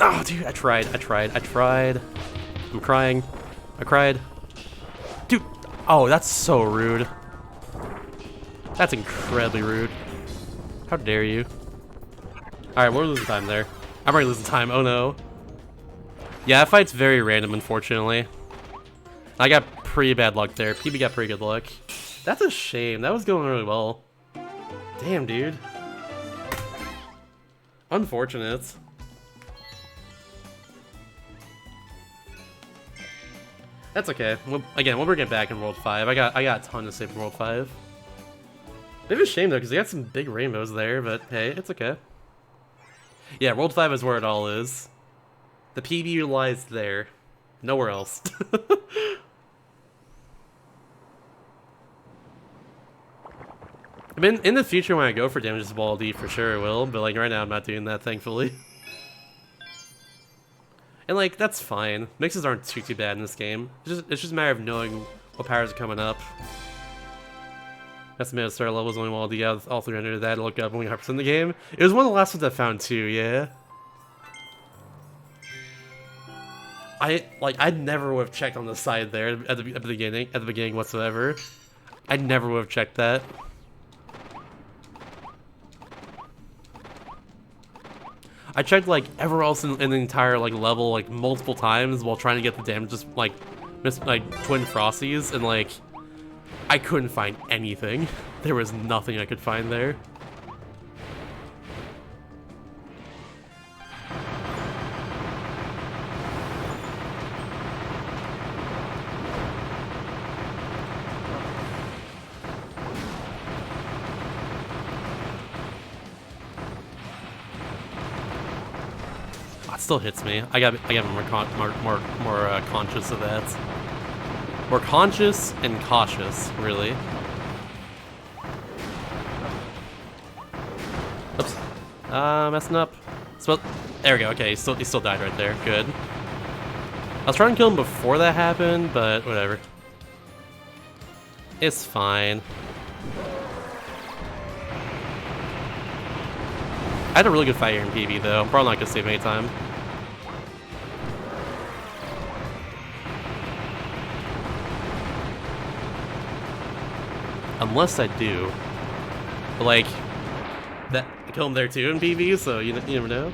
S1: Oh, dude, I tried. I'm crying. I cried. Dude, oh, that's so rude. That's incredibly rude. How dare you? Alright, we're losing time there. I'm already losing time, oh no. Yeah, that fight's very random, unfortunately. I got pretty bad luck there. PB got pretty good luck. That's a shame. That was going really well. Damn, dude. Unfortunate. That's okay. Again, we'll bring it back in World 5. I got a ton to save in World 5. Bit of a shame though, because they got some big rainbows there, but hey, it's okay. Yeah, World 5 is where it all is. The PB lies there. Nowhere else. I mean, in the future when I go for Damages Ball D, for sure I will, but like right now I'm not doing that, thankfully. And like, that's fine. Mixes aren't too bad in this game. It's just a matter of knowing what powers are coming up. That's the start levels only while the all 300 of that to look up only 100% of the game. It was one of the last ones I found too, yeah. I'd never would have checked on the side there at the beginning whatsoever. I never would have checked that. I checked like everywhere else in the entire like level like multiple times while trying to get the damages like twin Frosties, and like I couldn't find anything. There was nothing I could find there. It still hits me. I got more conscious of that. More conscious and cautious, really. Oops. Messing up. So, there we go. Okay, he still died right there. Good. I was trying to kill him before that happened, but whatever. It's fine. I had a really good fight here in PB, though. I'm probably not gonna save any time. Unless I do. But like, that I kill him there too in PB, so you never know.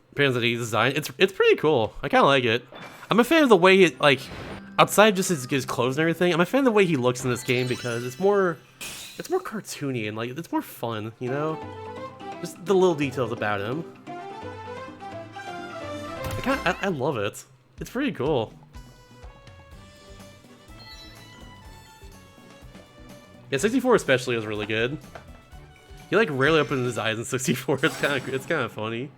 S1: Depends on the design. It's pretty cool. I kind of like it. I'm a fan of the way it like, outside just his clothes and everything. I'm a fan of the way he looks in this game because it's more cartoony and like it's more fun, you know. Just the little details about him. I love it. It's pretty cool. Yeah, 64 especially is really good. He like rarely opens his eyes in 64. It's kind of funny.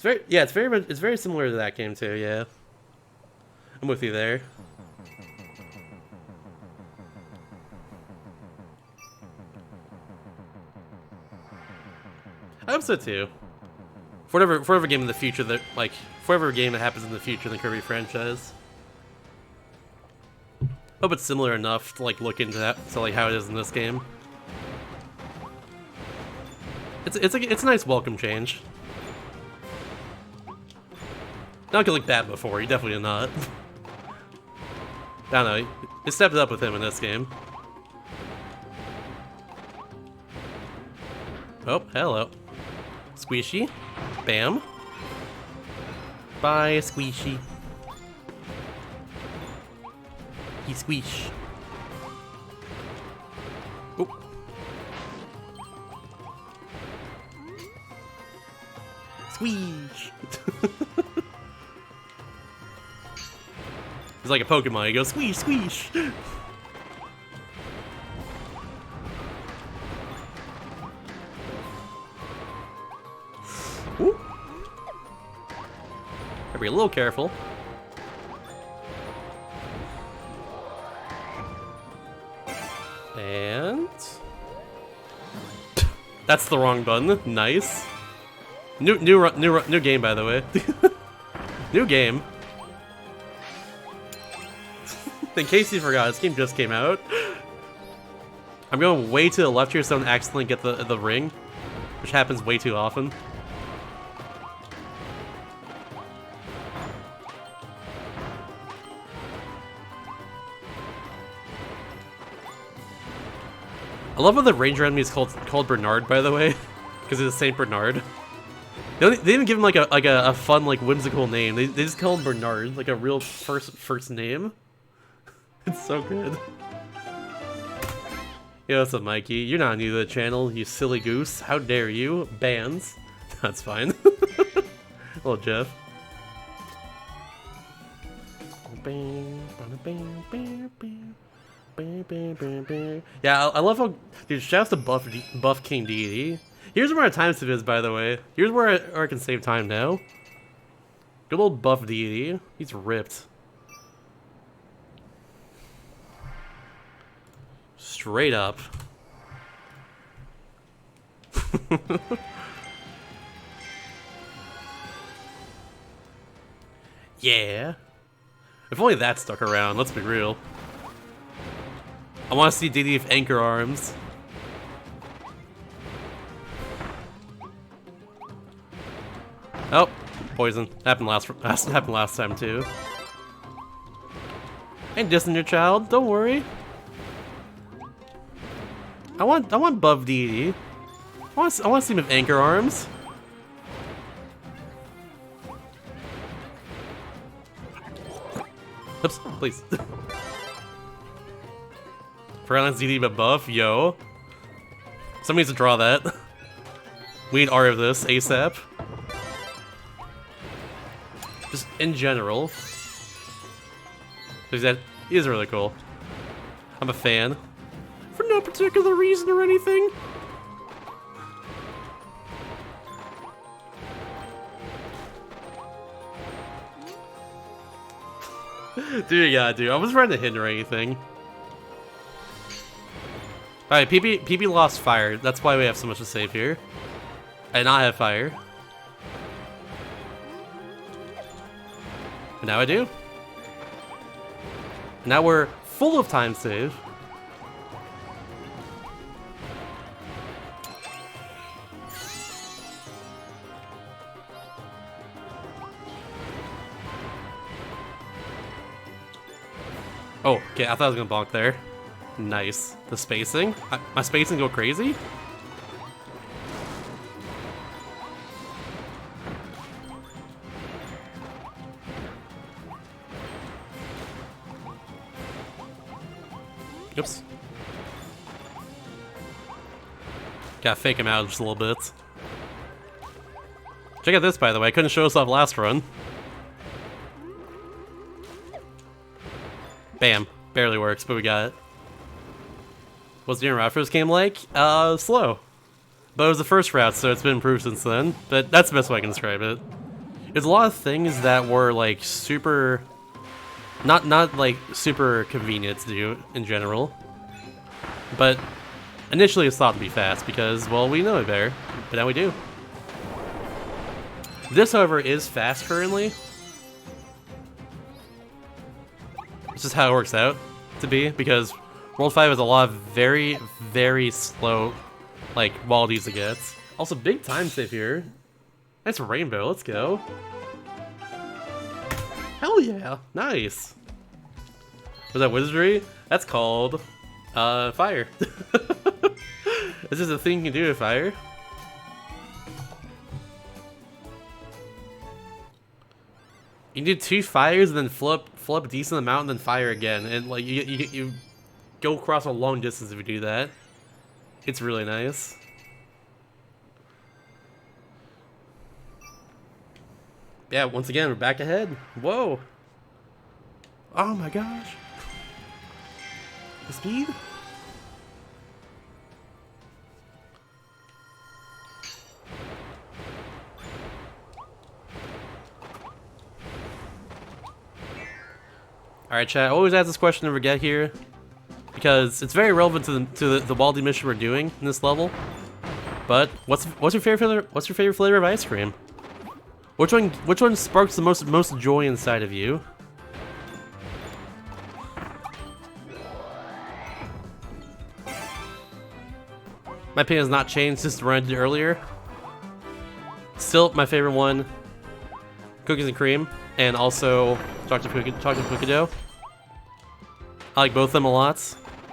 S1: It's very similar to that game too. Yeah. I'm with you there. I hope so too. For whatever game in the future that, like, for whatever game that happens in the future in the Kirby franchise. Hope it's similar enough to, like, look into that, so, like, how it is in this game. It's a nice welcome change. Not gonna look bad before, you definitely did not. I don't know, it stepped up with him in this game. Oh, hello. Squishy. Bam. Bye, Squishy. He squish. Oop. Squish. He's like a Pokemon, he goes squish, squish. Ooh. Gotta be a little careful. And that's the wrong button. Nice. New game, by the way. New game. In case you forgot, this game just came out. I'm going way to the left here so I don't accidentally get the ring, which happens way too often. I love how the ranger enemy is called Bernard, by the way, because it's Saint Bernard. They didn't give him like a fun, like, whimsical name. They just call him Bernard, like a real first name. It's so good. Yo, what's up, Mikey? You're not new to the channel, you silly goose. How dare you? Bans. That's fine. Little Jeff. Yeah, I love how, dude, shouts to Buff King Deity. Here's where our time save is, by the way. Here's where I can save time now. Good old Buff Deity. He's ripped. Straight up. Yeah. If only that stuck around, let's be real. I want to see Diddy with anchor arms. Oh, poison. Happened last time too. Ain't dissing your child, don't worry. I want Buff Deity. I want to see him with anchor arms. Oops, please. Forgot DD but buff, yo. Somebody needs to draw that. We need art of this ASAP. Just in general. He is really cool. I'm a fan. For no particular reason or anything. Dude, yeah, dude. I wasn't trying to hit or anything. Alright, PB lost fire. That's why we have so much to save here. And I have fire. And now I do. Now we're full of time save. Oh, okay, I thought I was gonna bonk there. Nice. The spacing? My spacing go crazy? Oops. Gotta fake him out just a little bit. Check out this, by the way. I couldn't show us off last run. Bam. Barely works, but we got it. What's the route first game like? Slow. But it was the first route, so it's been improved since then. But that's the best way I can describe it. There's a lot of things that were, like, super... Not like super convenient to do in general. But initially it's thought to be fast because, well, we know it better, but now we do. This, however, is fast currently. It's just how it works out to be, because World 5 has a lot of very, very slow, like, qualities it gets. Also, big time save here. Nice rainbow, let's go. Hell yeah, nice. Was that wizardry? That's called, fire. This is a thing you can do with fire. You do 2 fires and then flip a decent amount and then fire again, and like you go across a long distance if you do that. It's really nice. Yeah, once again we're back ahead. Whoa! Oh my gosh! The speed? Alright, chat, I always ask this question to get here, because it's very relevant to the Baldi mission we're doing in this level. But what's your favorite flavor of ice cream? Which one sparks the most joy inside of you? My opinion has not changed since what I did earlier. Still my favorite one, cookies and cream, and also chocolate cookie dough. I like both of them a lot.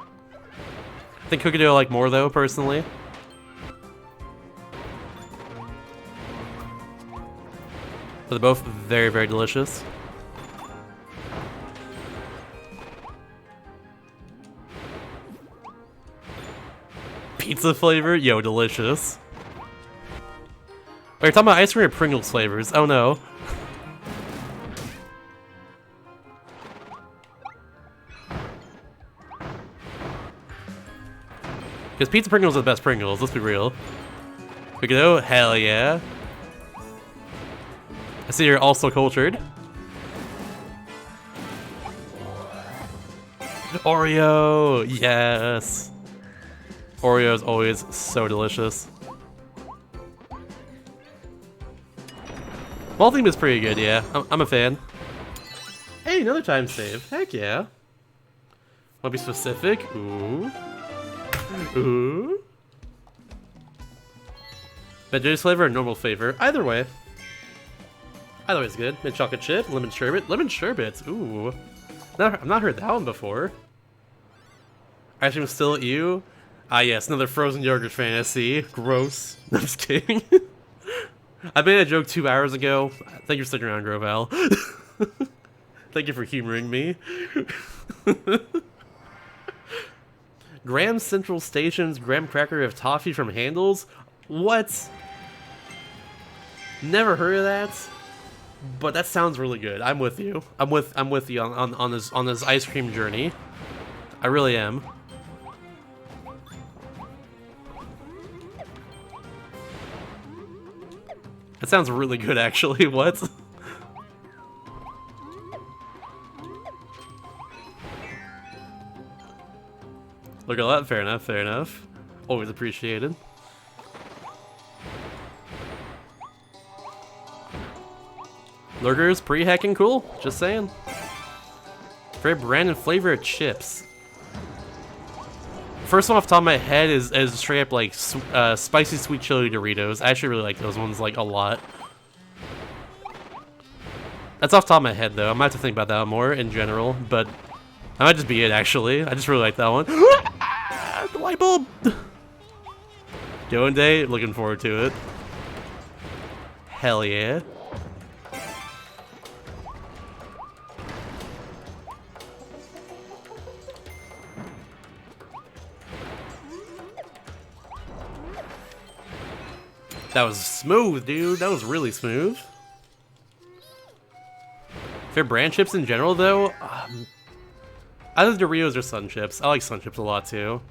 S1: I think cookie dough I like more though, personally. But they're both very, very delicious. Pizza flavor? Yo, delicious. Wait, you're talking about ice cream or Pringles flavors? Oh no. Because pizza Pringles are the best Pringles, let's be real. Cookie dough? Hell yeah. I see you're also cultured. Oreo! Yes! Oreo is always so delicious. Whole theme is pretty good, yeah. I'm a fan. Hey, another time save. Heck yeah. Wanna be specific? Ooh. Ooh. Veggies flavor or normal flavor? Either way. Either way is good. Mint chocolate chip, lemon sherbet. Lemon sherbet, ooh. I've not heard that one before. Ice cream still at you? Ah yes, another frozen yogurt fantasy. Gross. I'm just kidding. I made a joke 2 hours ago. Thank you for sticking around, Groval. Thank you for humoring me. Graham Central Station's graham cracker of toffee from Handles? What? Never heard of that. But that sounds really good. I'm with you. I'm with you on this ice cream journey. I really am. That sounds really good, actually. What? Look at that. Fair enough. Fair enough. Always appreciated. Lurkers, pretty heckin' cool. Just saying. Favorite brand and flavor of chips. First one off the top of my head is straight up like spicy sweet chili Doritos. I actually really like those ones like a lot. That's off the top of my head though. I might have to think about that more in general, but that might just be it actually. I just really like that one. The light bulb! Doing day, looking forward to it. Hell yeah. That was smooth, dude. That was really smooth. Favorite brand chips in general, though? Either Doritos or Sun Chips. I like Sun Chips a lot, too.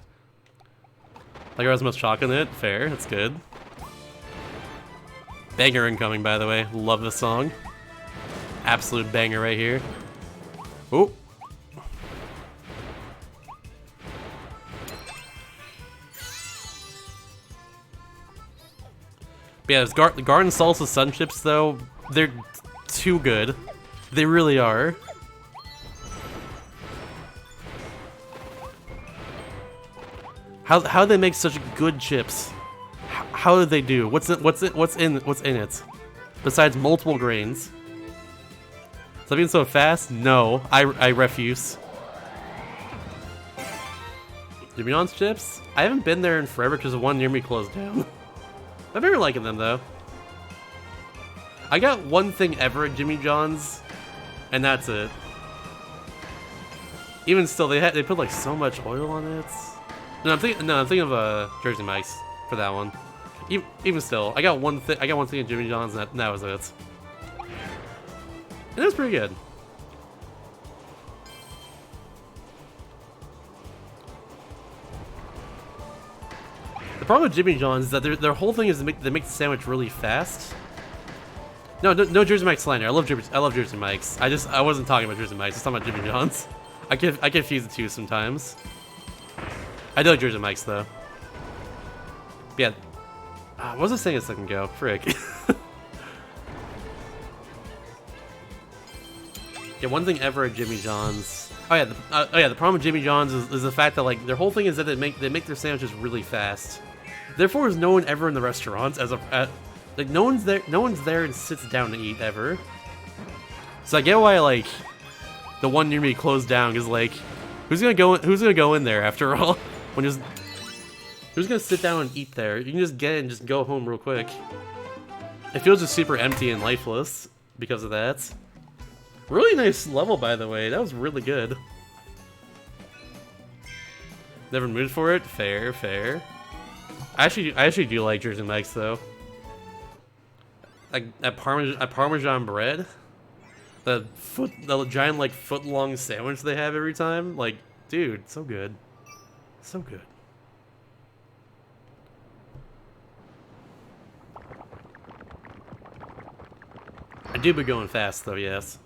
S1: Like I was most chocolate in it. Fair. That's good. Banger incoming, by the way. Love this song. Absolute banger right here. Oh. But yeah, those garden salsa sun chips though, they're too good. They really are. How do they make such good chips? How did they do? What's in it? Besides multiple grains. Something so fast? No, I refuse. Jimmy John's chips? I haven't been there in forever because the one near me closed down. I've been liking them though. I got one thing ever at Jimmy John's, and that's it. Even still, they put like so much oil on it. No, I'm thinking of Jersey Mike's for that one. Even still, I got one thing at Jimmy John's, and that was it. And it was pretty good. The problem with Jimmy John's is that their whole thing is they make the sandwich really fast. No Jersey Mike's slander. I love Jersey Mike's. I wasn't talking about Jersey Mike's. I was talking about Jimmy John's. I confuse the two sometimes. I do like Jersey Mike's though. But yeah. What was I saying a second ago? Frick. Yeah, one thing ever at Jimmy John's. Oh yeah, the problem with Jimmy John's is the fact that like their whole thing is that they make their sandwiches really fast. Therefore, there's no one ever in the restaurants like no one's there and sits down to eat ever. So I get why like the one near me closed down because like who's gonna go in there after all? When who's gonna sit down and eat there? You can just get it and just go home real quick. It feels just super empty and lifeless because of that. Really nice level, by the way. That was really good. Never moved for it. Fair, fair. I actually do like Jersey Mike's though. Like that Parmesan bread, the giant like foot-long sandwich they have every time. Like, dude, so good, so good. I do be going fast though, yes.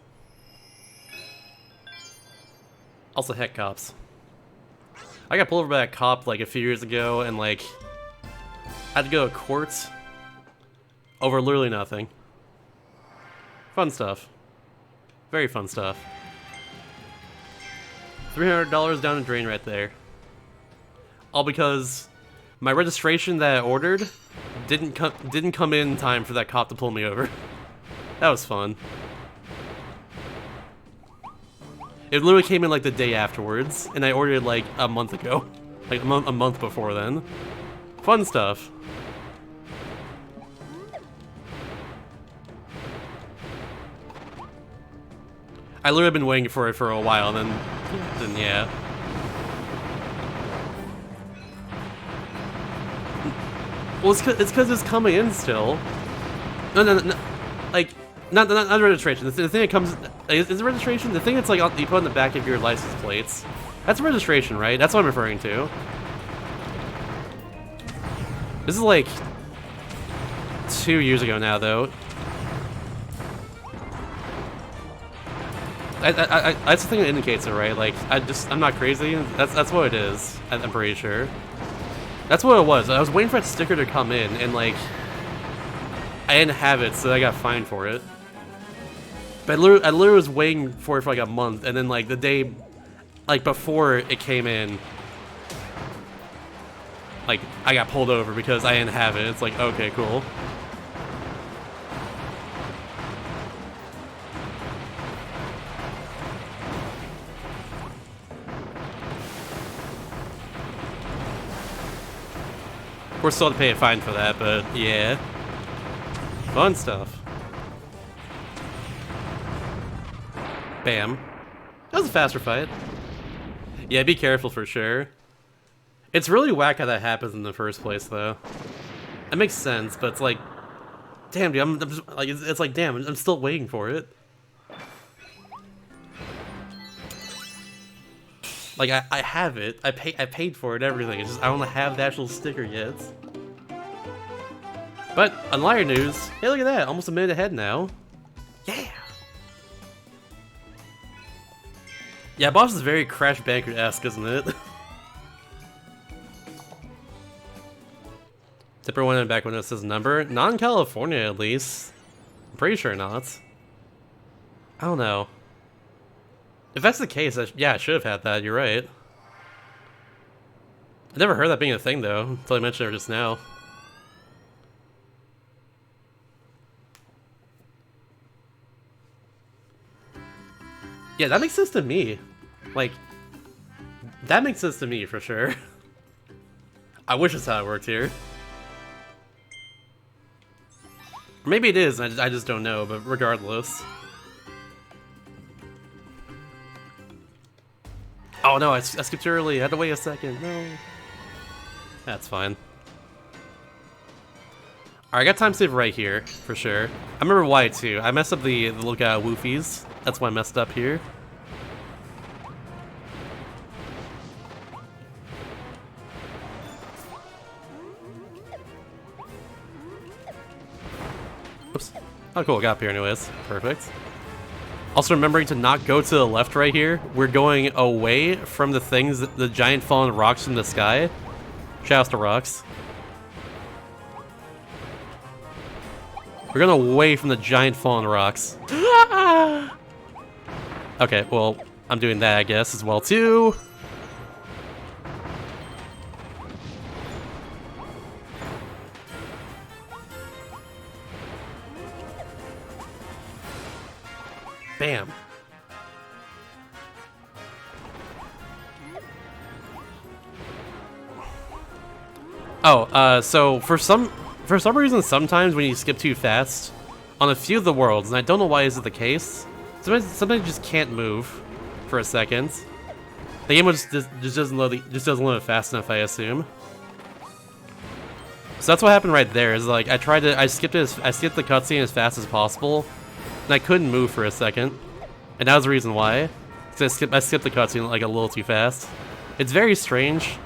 S1: Also, heck cops. I got pulled over by a cop like a few years ago, and like I had to go to court over literally nothing. Fun stuff. Very fun stuff. $300 down the drain right there. All because my registration that I ordered didn't come in time for that cop to pull me over. That was fun. It literally came in like the day afterwards, and I ordered it like a month ago. Like a month before then. Fun stuff. I literally been waiting for it for a while, then yeah. Well, it's because it's coming in still. No. Like, not the registration. The thing that comes is the registration. The thing that's like you put on the back of your license plates. That's registration, right? That's what I'm referring to. This is like 2 years ago now, though. That's the thing that indicates it, right? Like, I'm not crazy. That's what it is. I'm pretty sure. That's what it was. I was waiting for that sticker to come in, and like, I didn't have it, so I got fined for it. But I literally was waiting for it for like a month, and then like the day, like before it came in, like I got pulled over because I didn't have it. It's like, okay, cool. We're still to pay a fine for that, but yeah. Fun stuff. Bam. That was a faster fight. Yeah, be careful for sure. It's really whack how that happens in the first place, though. It makes sense, but it's like, damn, dude, I'm just, like, it's like, damn, I'm still waiting for it. Like, I have it. I paid for it, everything. It's just I don't have the actual sticker yet. But on lighter news, hey, look at that! Almost a minute ahead now. Yeah. Yeah, boss is very Crash Bandicoot-esque, isn't it? Tipper went in back when it says number. Not in California, at least. I'm pretty sure not. I don't know. If that's the case, yeah, I should have had that. You're right. I never heard that being a thing, though, until I mentioned it just now. Yeah, that makes sense to me. Like, that makes sense to me, for sure. I wish that's how it worked here. Maybe it is, I just don't know, but regardless. Oh no, I skipped early. I had to wait a second. No. That's fine. Alright, I got time save right here, for sure. I remember why, too. I messed up the lookout woofies. That's why I messed up here. Oops. Oh, cool. Got up here anyways. Perfect. Also remembering to not go to the left right here. We're going away from the things, the giant fallen rocks from the sky. Shouts to rocks. We're going away from the giant fallen rocks. Okay, well, I'm doing that, I guess, as well, too. Bam. Oh, so for some reason, sometimes when you skip too fast on a few of the worlds, and I don't know why is it the case, sometimes you just can't move for a second. The game just doesn't load it fast enough, I assume. So that's what happened right there. Is like I skipped the cutscene as fast as possible, and I couldn't move for a second, and that was the reason why. Because I skipped the cutscene like a little too fast. It's very strange.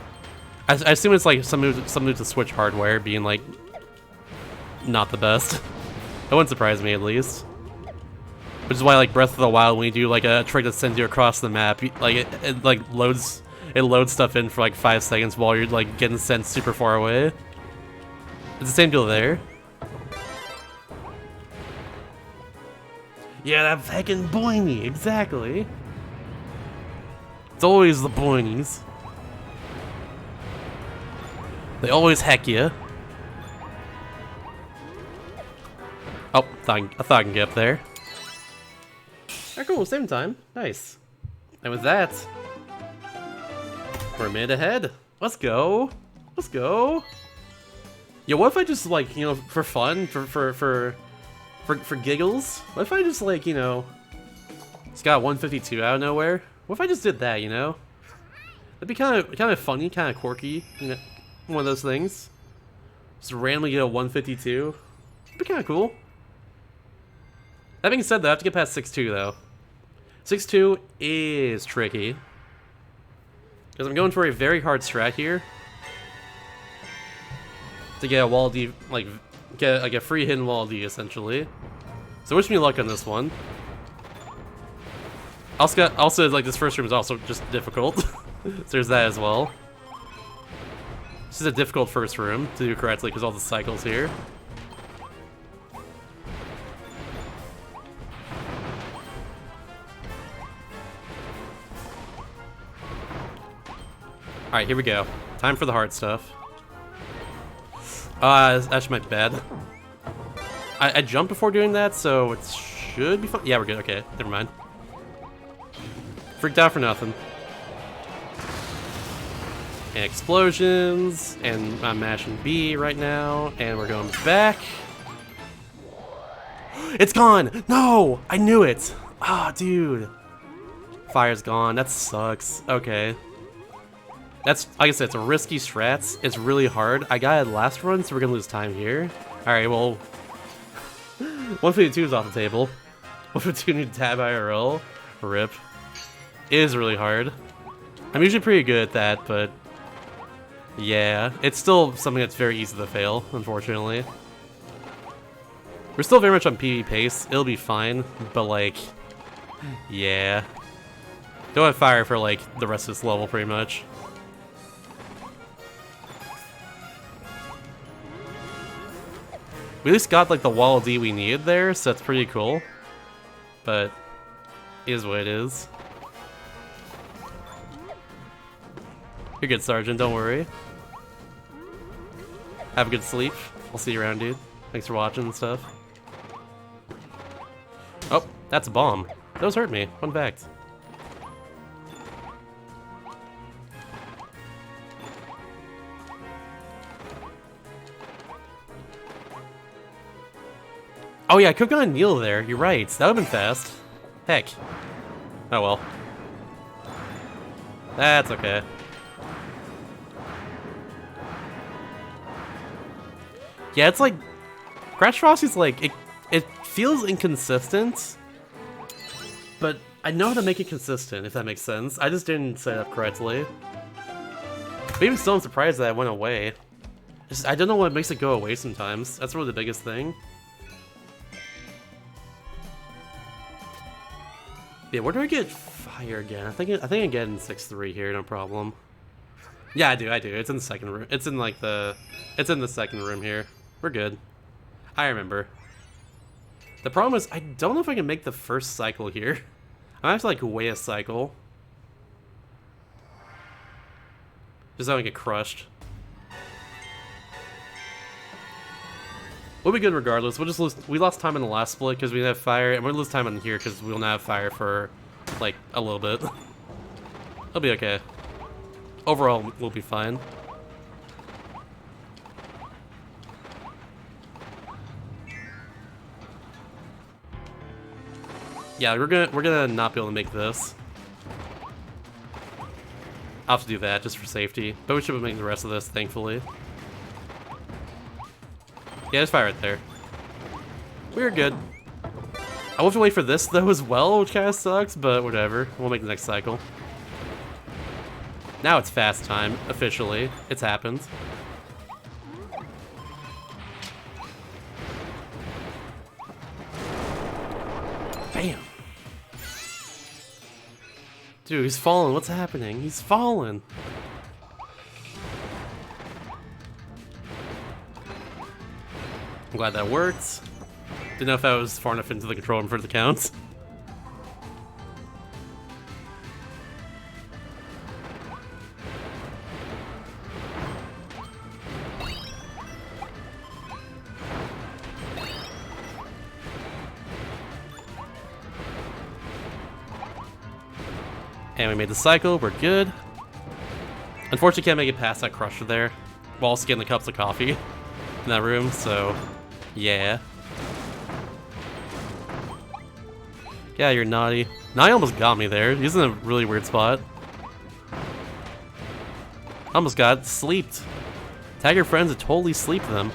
S1: I assume it's like something to Switch hardware being like not the best. That wouldn't surprise me, at least. Which is why, like, Breath of the Wild, when you do like a trick that sends you across the map, like it like loads stuff in for like 5 seconds while you're like getting sent super far away. It's the same deal there. Yeah, that fucking boiny, exactly. It's always the boinies. They always heck you. Oh, I thought I can get up there. Alright, cool, same time. Nice. And with that, we're a minute ahead. Let's go. Let's go. Yo, what if I just, like, you know, for fun, for giggles, what if I just, like, you know, just got 152 out of nowhere? What if I just did that, you know? That'd be kind of funny, kind of quirky, you know, one of those things. Just randomly get a 152. It'd be kind of cool. That being said, though, I have to get past 6-2, though. 6-2 is tricky. Because I'm going for a very hard strat here. To get a wall D, like, get like a free hidden wall D, essentially. So wish me luck on this one. Also, like, this first room is also just difficult. So there's that as well. This is a difficult first room to do correctly because all the cycles here. Alright, here we go. Time for the hard stuff. That's actually my bad. I jumped before doing that, so it should be fine. Yeah, we're good. Okay, never mind. Freaked out for nothing. And explosions, and I'm mashing B right now, and we're going back. It's gone! No! I knew it! Ah, oh, dude. Fire's gone. That sucks. Okay. That's, like I said, it's a risky strat. It's really hard. I got it last run, so we're gonna lose time here. Alright, well... 152 is off the table. 152 need to tab IRL. RIP. It is really hard. I'm usually pretty good at that, but... yeah, it's still something that's very easy to fail, unfortunately. We're still very much on PvP pace. It'll be fine, but like... yeah. Don't have fire for like the rest of this level, pretty much. We at least got like the wall D we needed there, so that's pretty cool. But it is what it is. You're good, Sergeant. Don't worry. Have a good sleep. I'll see you around, dude. Thanks for watching and stuff. Oh, that's a bomb. Those hurt me. Fun fact. Oh yeah, I could've gone Neil there. You're right. That would've been fast. Heck. Oh well. That's okay. Yeah, it's like Crash Frosty's like it feels inconsistent, but I know how to make it consistent, if that makes sense. I just didn't set it up correctly. But even still, I'm surprised that it went away. I don't know what makes it go away sometimes. That's really the biggest thing. Yeah, where do I get fire again? I think I get in 6-3 here, no problem. Yeah, I do. It's in the second room. It's in the second room here. We're good. I remember. The problem is, I don't know if I can make the first cycle here. I'm gonna have to like weigh a cycle. Just don't get crushed. We'll be good regardless. We'll just lose. We lost time in the last split because we didn't have fire, and we'll lose time in here because we'll not have fire for like a little bit. It'll be okay. Overall, we'll be fine. Yeah, we're gonna not be able to make this. I'll have to do that just for safety, but we should be making the rest of this, thankfully. Yeah, there's fire right there. We're good. I will have to wait for this though as well, which kind of sucks, but whatever. We'll make the next cycle. Now it's fast time, officially. It's happened. Bam! Dude, he's falling. What's happening? He's falling. I'm glad that worked. Didn't know if I was far enough into the control room for the counts. And we made the cycle, we're good. Unfortunately, can't make it past that crusher there. While also getting the cups of coffee in that room, so yeah. Yeah, you're naughty. Naughty almost got me there. He's in a really weird spot. Almost got sleeped. Tag your friends and totally sleep them.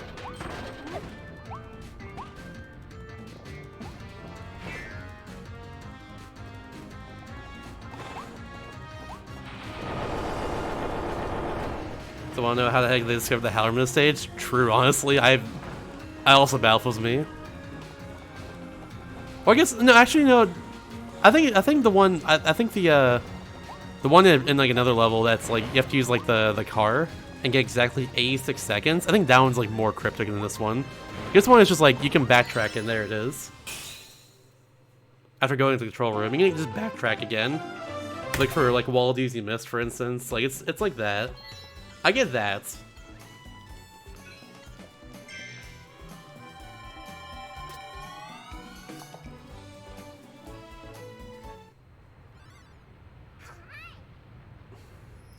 S1: So wanna know how the heck they discovered the Hallerman stage? True, honestly. I also baffles me. Well, I guess no. Actually, no. I think the one. I think the one in like another level that's like you have to use like the car and get exactly 86 seconds. I think that one's like more cryptic than this one. This one is just like you can backtrack and there it is. After going to the control room, you can just backtrack again, like for like wall Ds you missed, for instance. Like it's like that. I get that.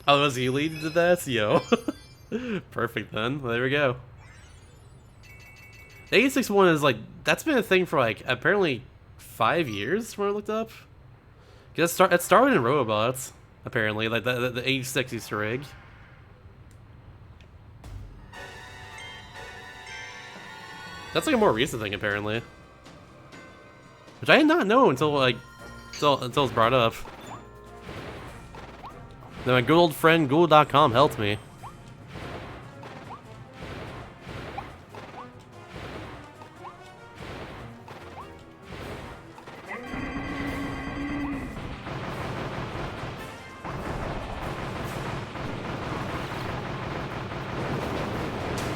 S1: Oh, was he leading to that? Yo. Perfect then. Well, there we go. The 86-1 is like, that's been a thing for like, apparently 5 years when I looked up. It started in Robobots, apparently, like the 86 Easter egg. That's like a more recent thing, apparently. Which I did not know until like, until it's brought up. Then my good old friend Google.com helped me.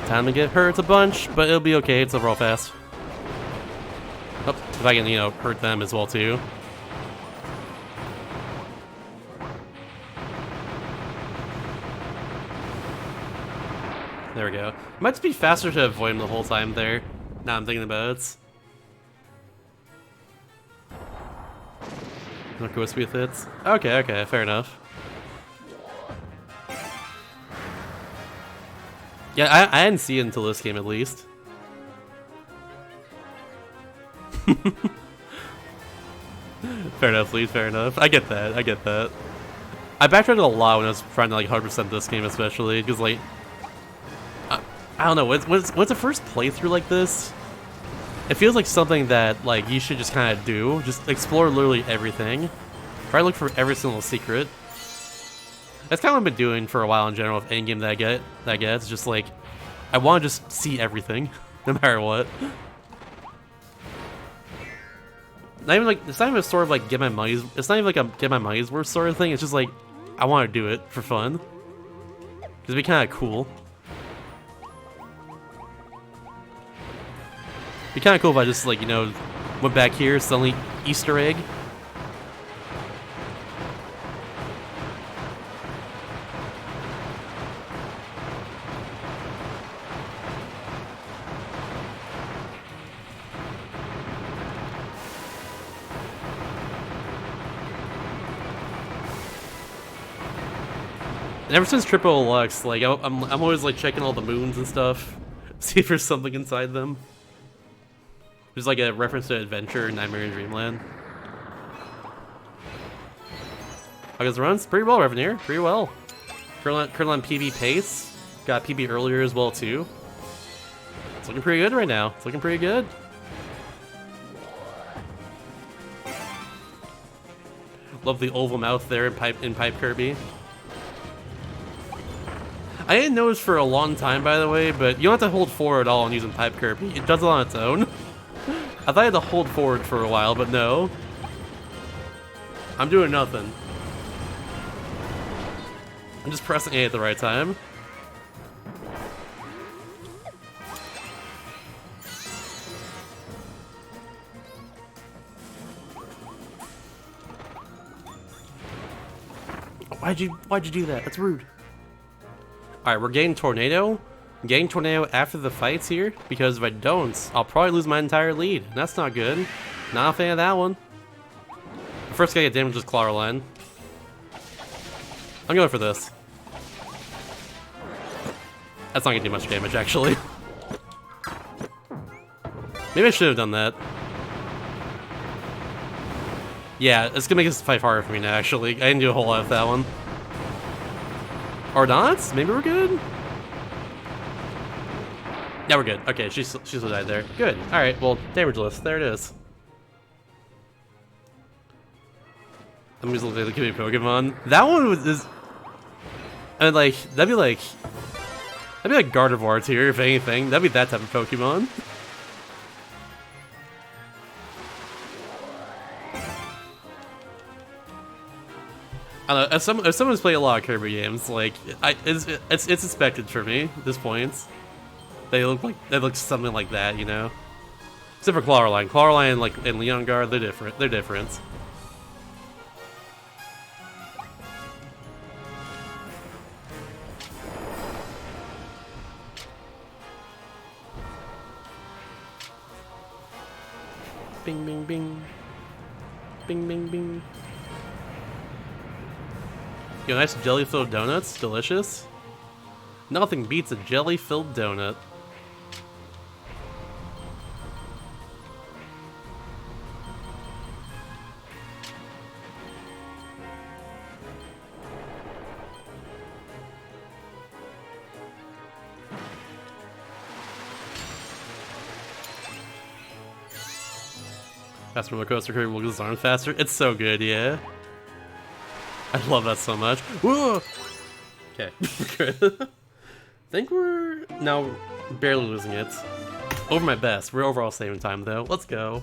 S1: Time to get hurt a bunch, but it'll be okay. It's overall fast. Oh, if I can, you know, hurt them as well too. There we go. It might just be faster to avoid him the whole time there. Now I'm thinking about it. Not go with it. Okay, fair enough. Yeah, I didn't see it until this game at least. Fair enough, Lee, fair enough. I get that, I get that. I backtracked a lot when I was trying to like 100% this game especially, because like... I don't know, what's a first playthrough like this? It feels like something that like you should just kind of do. Just explore literally everything. Try to look for every single secret. That's kind of what I've been doing for a while in general with any game that I get. It's just like, I want to just see everything, no matter what. Not even like, it's not even a sort of like get my money's, it's not even like a get my money's worth sort of thing. It's just like, I want to do it for fun. It'd be kind of cool. It'd be kind of cool if I just like, you know, went back here, suddenly Easter egg. And ever since Triple Lux, like I'm always like checking all the moons and stuff, see if there's something inside them. There's like a reference to Adventure, Nightmare in Dreamland. August runs pretty well, Reveneer, pretty well. Curl on PB pace, got PB earlier as well too. It's looking pretty good right now. It's looking pretty good. Love the oval mouth there in Pipe Kirby. I didn't notice for a long time, by the way, but you don't have to hold forward at all when using Pipe Kirby. It does it on its own. I thought I had to hold forward for a while, but no. I'm doing nothing. I'm just pressing A at the right time. Why'd you do that? That's rude. Alright, we're getting Tornado. I'm getting Tornado after the fights here, because if I don't, I'll probably lose my entire lead. And that's not good. Not a fan of that one. First guy to get damaged is Claw Line. I'm going for this. That's not gonna do much damage, actually. Maybe I should have done that. Yeah, it's gonna make this fight harder for me now, actually. I didn't do a whole lot of that one. Or not? Maybe we're good? Yeah, we're good. Okay, she still died there. Good. Alright, well, damageless. There it is. I'm just looking at the Kirby Pokemon. That one was... I mean, like, that'd be like Gardevoir tier, if anything. That'd be that type of Pokemon. I don't know, if someone's played a lot of Kirby games, like, it's expected for me at this point. They look something like that, you know? Except for Clawline. Clawline, like, and Leonguard, they're different. They're different. Bing, bing, bing. Bing, bing, bing. Yo, nice jelly-filled donuts. Delicious. Nothing beats a jelly-filled donut. Fast roller coaster Kirby will get his arm faster. It's so good, yeah. I love that so much. Whoa! Okay, good. I think we're now barely losing it. Over my best. We're overall saving time though. Let's go.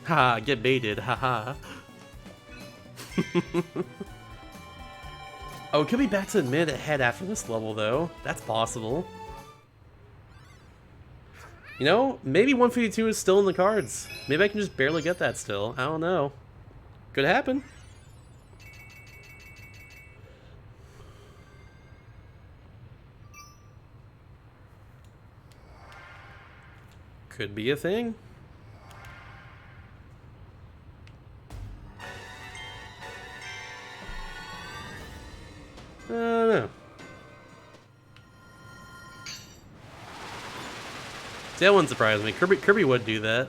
S1: Ha, get baited. Haha. Oh, it could be back to mid ahead after this level though. That's possible. You know, maybe 152 is still in the cards. Maybe I can just barely get that still. I don't know. Could happen. Could be a thing. I don't know. See, that wouldn't surprise me. Kirby would do that.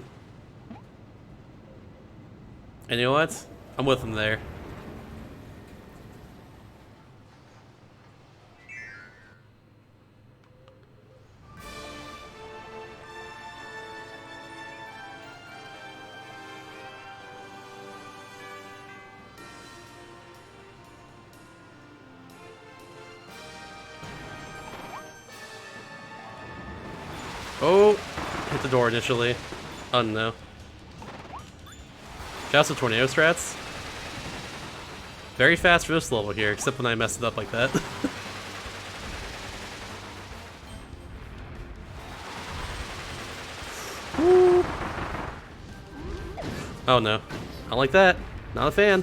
S1: And you know what? I'm with him there. Oh, hit the door initially. Oh no. Shouts to tornado strats. Very fast for this level here, except when I messed it up like that. Oh no. I don't like that. Not a fan.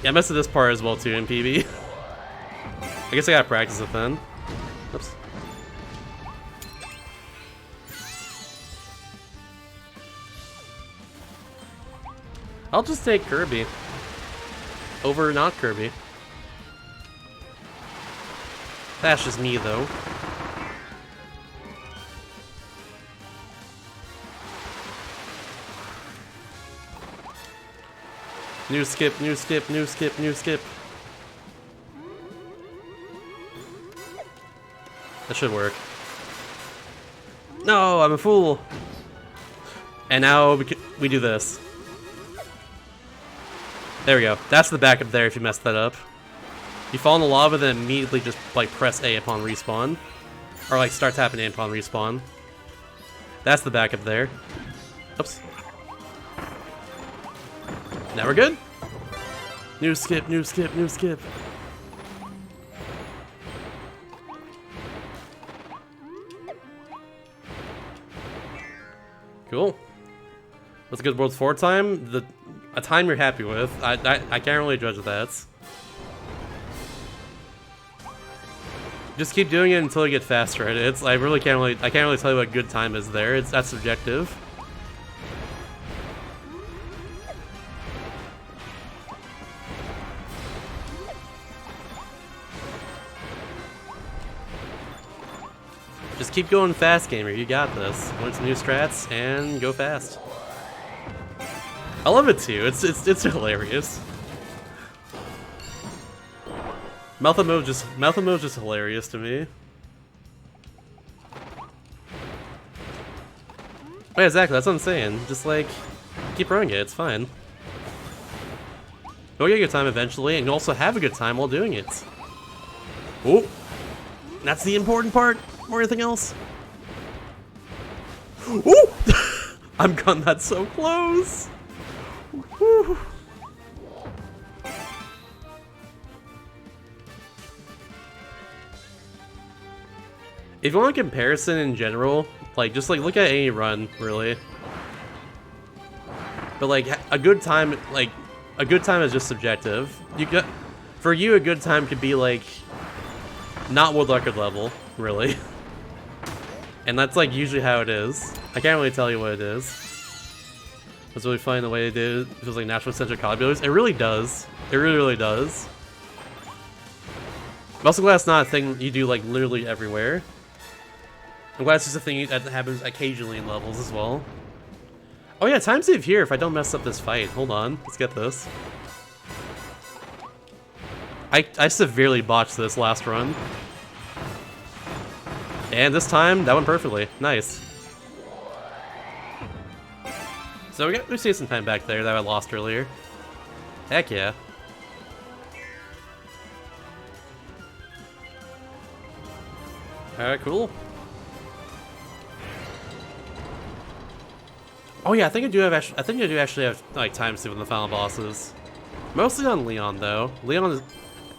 S1: Yeah, I messed with this part as well too in PB. I guess I gotta practice it then. Oops. I'll just take Kirby over not Kirby. That's just me though. New skip, new skip, new skip, new skip. That should work. No, I'm a fool. And now we do this. There we go. That's the backup there if you messed that up. You fall in the lava, then immediately just like press A upon respawn. Or like start tapping A upon respawn. That's the backup there. Oops. Now we're good. New skip, new skip, new skip. Cool. That's a good World 4 time. A time you're happy with. I can't really judge that. Just keep doing it until you get faster at it. I can't really tell you what good time is there. That's subjective. Just keep going fast, gamer. You got this. Learn some new strats and go fast. I love it too. It's hilarious. Mouth mode just hilarious to me. Yeah, exactly. That's what I'm saying. Just like keep running it. It's fine. You'll get a good time eventually, and you'll also have a good time while doing it. Oh, that's the important part. Or anything else? Ooh! I'm gone that so close. Woo. If you want a comparison in general, like just like look at any run, really. But like a good time is just subjective. For you, a good time could be like not world record level, really. And that's like usually how it is. I can't really tell you what it is. It's really funny the way it did. It feels like natural centric copy. It really does. It really, really does. I'm also glad it's not a thing you do like literally everywhere. I'm glad it's just a thing that happens occasionally in levels as well. Oh yeah, time save here if I don't mess up this fight. Hold on, let's get this. I severely botched this last run. And this time, that went perfectly. Nice. So we saved some time back there that I lost earlier. Heck yeah. Alright, cool. Oh yeah, I think I do actually have like time save on the final bosses. Mostly on Leon though. Leon is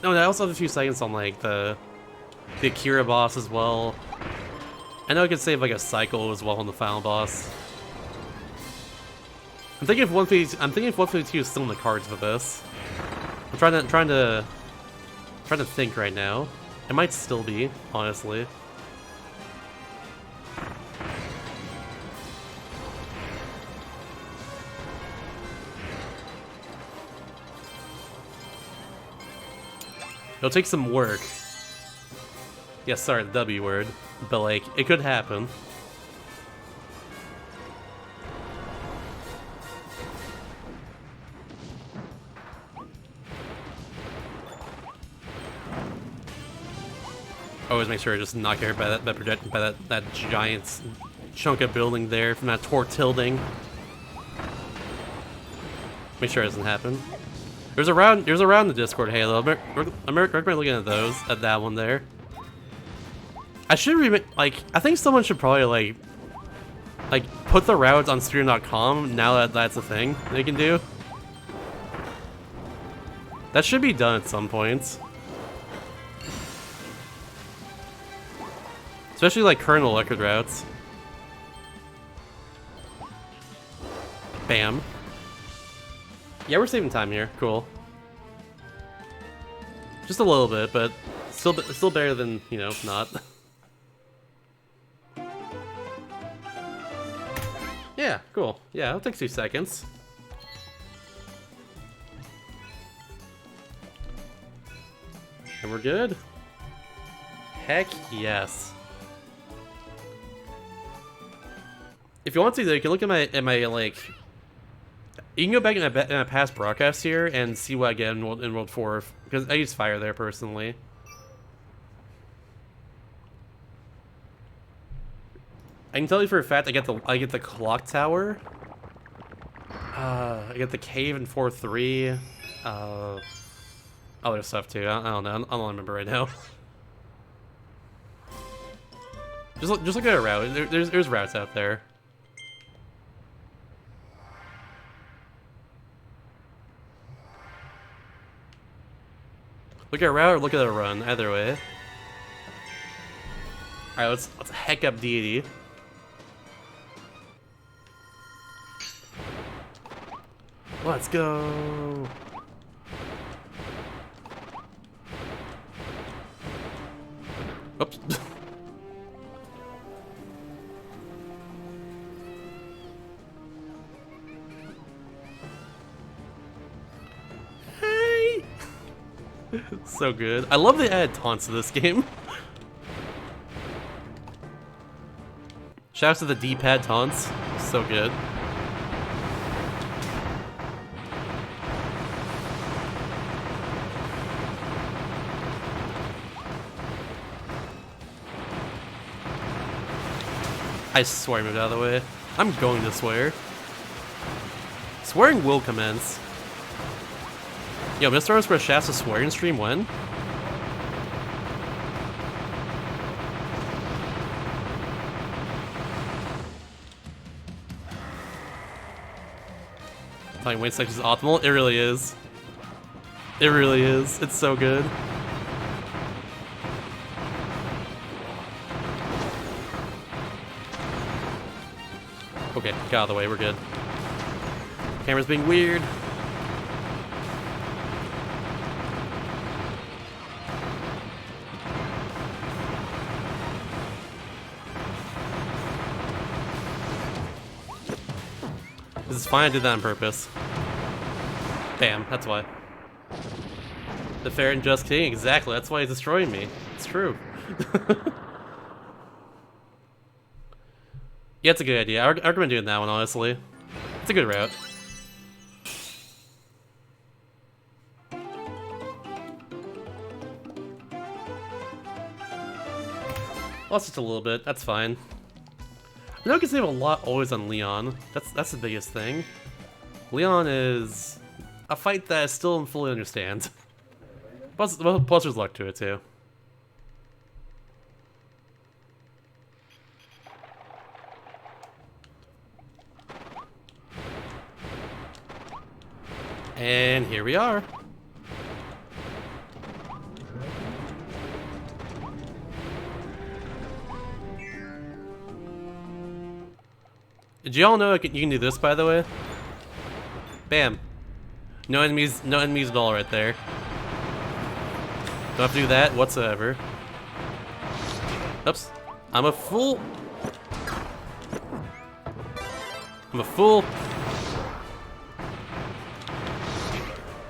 S1: no, I also have a few seconds on like the The Akira boss as well. I know I could save like a cycle as well on the final boss. I'm thinking if 152 is still in the cards for this. I'm trying to think right now. It might still be, honestly. It'll take some work. Yeah, sorry, the W word. But, like, it could happen. Always make sure I just knock her by that giant chunk of building there from that tilting. Make sure it doesn't happen. There's a round in the Discord Halo. I recommend looking at those, at that one there. I should I think someone should probably like put the routes on Speedrun.com now that that's a thing they can do. That should be done at some point. Especially like current electric routes. Bam. Yeah, we're saving time here. Cool. Just a little bit, but still better than, you know, not. Yeah, cool. Yeah, it'll take 2 seconds. And we're good? Heck yes. If you want to, though, you can look at my like. You can go back in a past broadcast here and see what I get in World 4, because I use fire there personally. I can tell you for a fact I get the clock tower. I get the cave in 4-3. Other stuff too. I don't know. I don't remember right now. Just look at a route. There's routes out there. Look at a route or look at a run. Either way. All right, let's heck up deity. Let's go. Oops. Hey. So good. I love they added taunts to this game. Shouts to the D-pad taunts. So good. I swear I moved out of the way. I'm going to swear. Swearing will commence. Yo, Mr. Ernest Shasta swearing stream when? Playing Wayne section is optimal. It really is. It really is. It's so good. Okay, get out of the way, we're good. Camera's being weird. This is fine, I did that on purpose. Bam, that's why. The fair and just king, exactly, that's why he's destroying me. It's true. Yeah, it's a good idea. I recommend doing that one, honestly. It's a good route. Lost just a little bit. That's fine. I know I can save a lot always on Leon. That's the biggest thing. Leon is a fight that I still don't fully understand. Plus there's luck to it, too. And here we are. Do y'all know you can do this, by the way? Bam. No enemies at all right there. Don't have to do that whatsoever. Oops. I'm a fool. I'm a fool.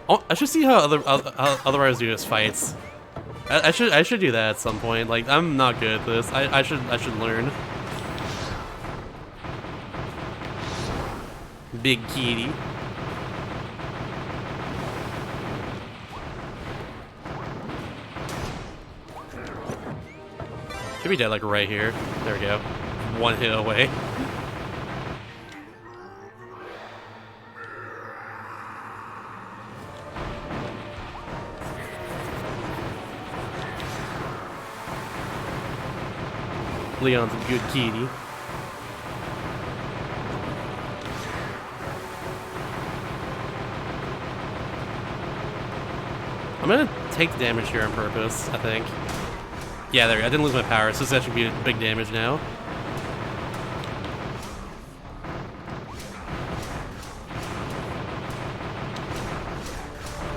S1: Oh, I should see how other riders do this fights. I should do that at some point. Like, I'm not good at this. I should learn. Big kitty. Should be dead like right here. There we go. One hit away. Leon's a good kitty. I'm gonna take damage here on purpose, I think. Yeah, there we go. I didn't lose my power, so that should be big damage now.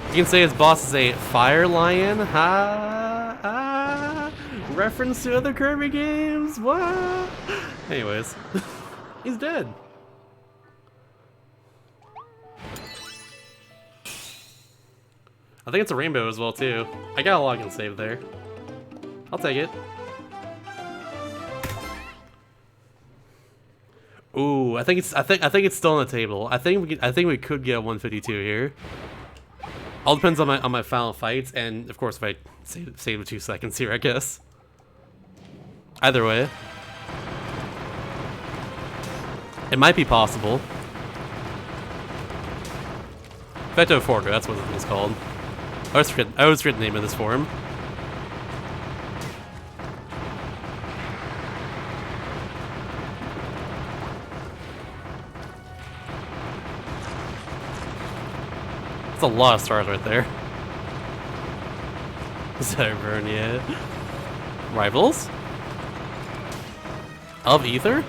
S1: You can say his boss is a fire lion. Ha! Ah! Reference to other Kirby games. What? Anyways, he's dead. I think it's a rainbow as well too. I got a login save there. I'll take it. Ooh, I think it's still on the table. I think we could get a 152 here. All depends on my final fights, and of course if I save 2 seconds here, I guess. Either way, it might be possible. Vecto Forgo, that's what it's called. I always forget the name of this form. That's a lot of stars right there. Cyburn, yeah. Rivals? Of Ether?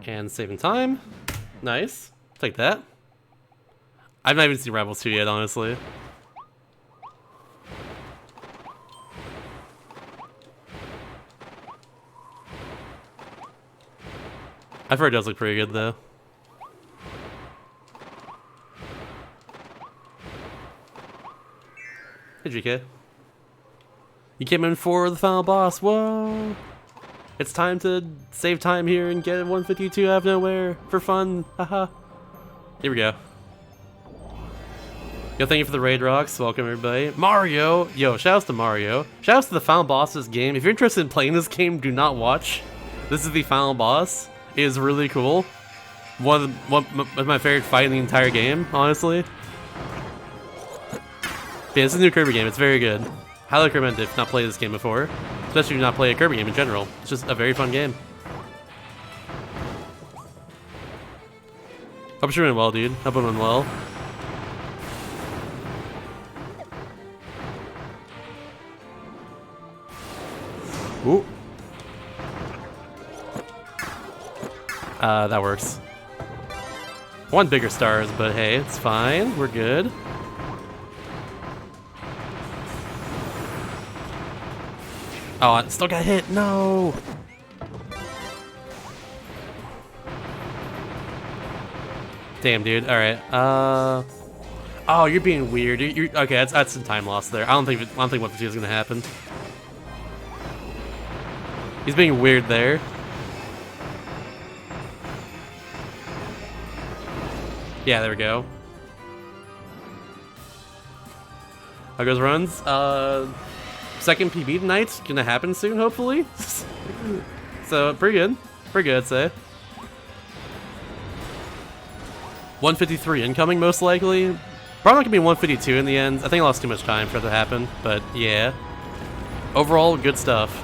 S1: And saving time. Nice. Take that. I've not even seen Rivals 2 yet, honestly. I've heard it does look pretty good, though. Hey, GK. You came in for the final boss. Whoa! It's time to save time here and get 152 out of nowhere for fun. Haha. Here we go. Yo, thank you for the raid rocks. Welcome, everybody. Mario! Yo, shoutouts to Mario. Shoutouts to the final boss of this game. If you're interested in playing this game, do not watch. This is the final boss. It is really cool. One of my favorite fight in the entire game, honestly. Yeah, this is a new Kirby game. It's very good. Highly recommend it if not played this game before. Especially if you not play a Kirby game in general. It's just a very fun game. Hope you're doing well, dude. Hope I'm doing well. Ooh. That works. I want bigger stars, but hey, it's fine. We're good. Oh, I still got hit. No. Damn, dude. All right. Oh, you're being weird. You're okay. That's some time lost there. I don't think 152 is gonna happen. He's being weird there. Yeah, there we go. How goes runs? Second PB tonight's gonna happen soon, hopefully. So pretty good, I'd say. 153 incoming, most likely. Probably not gonna be 152 in the end. I think I lost too much time for it to happen, but yeah. Overall, good stuff.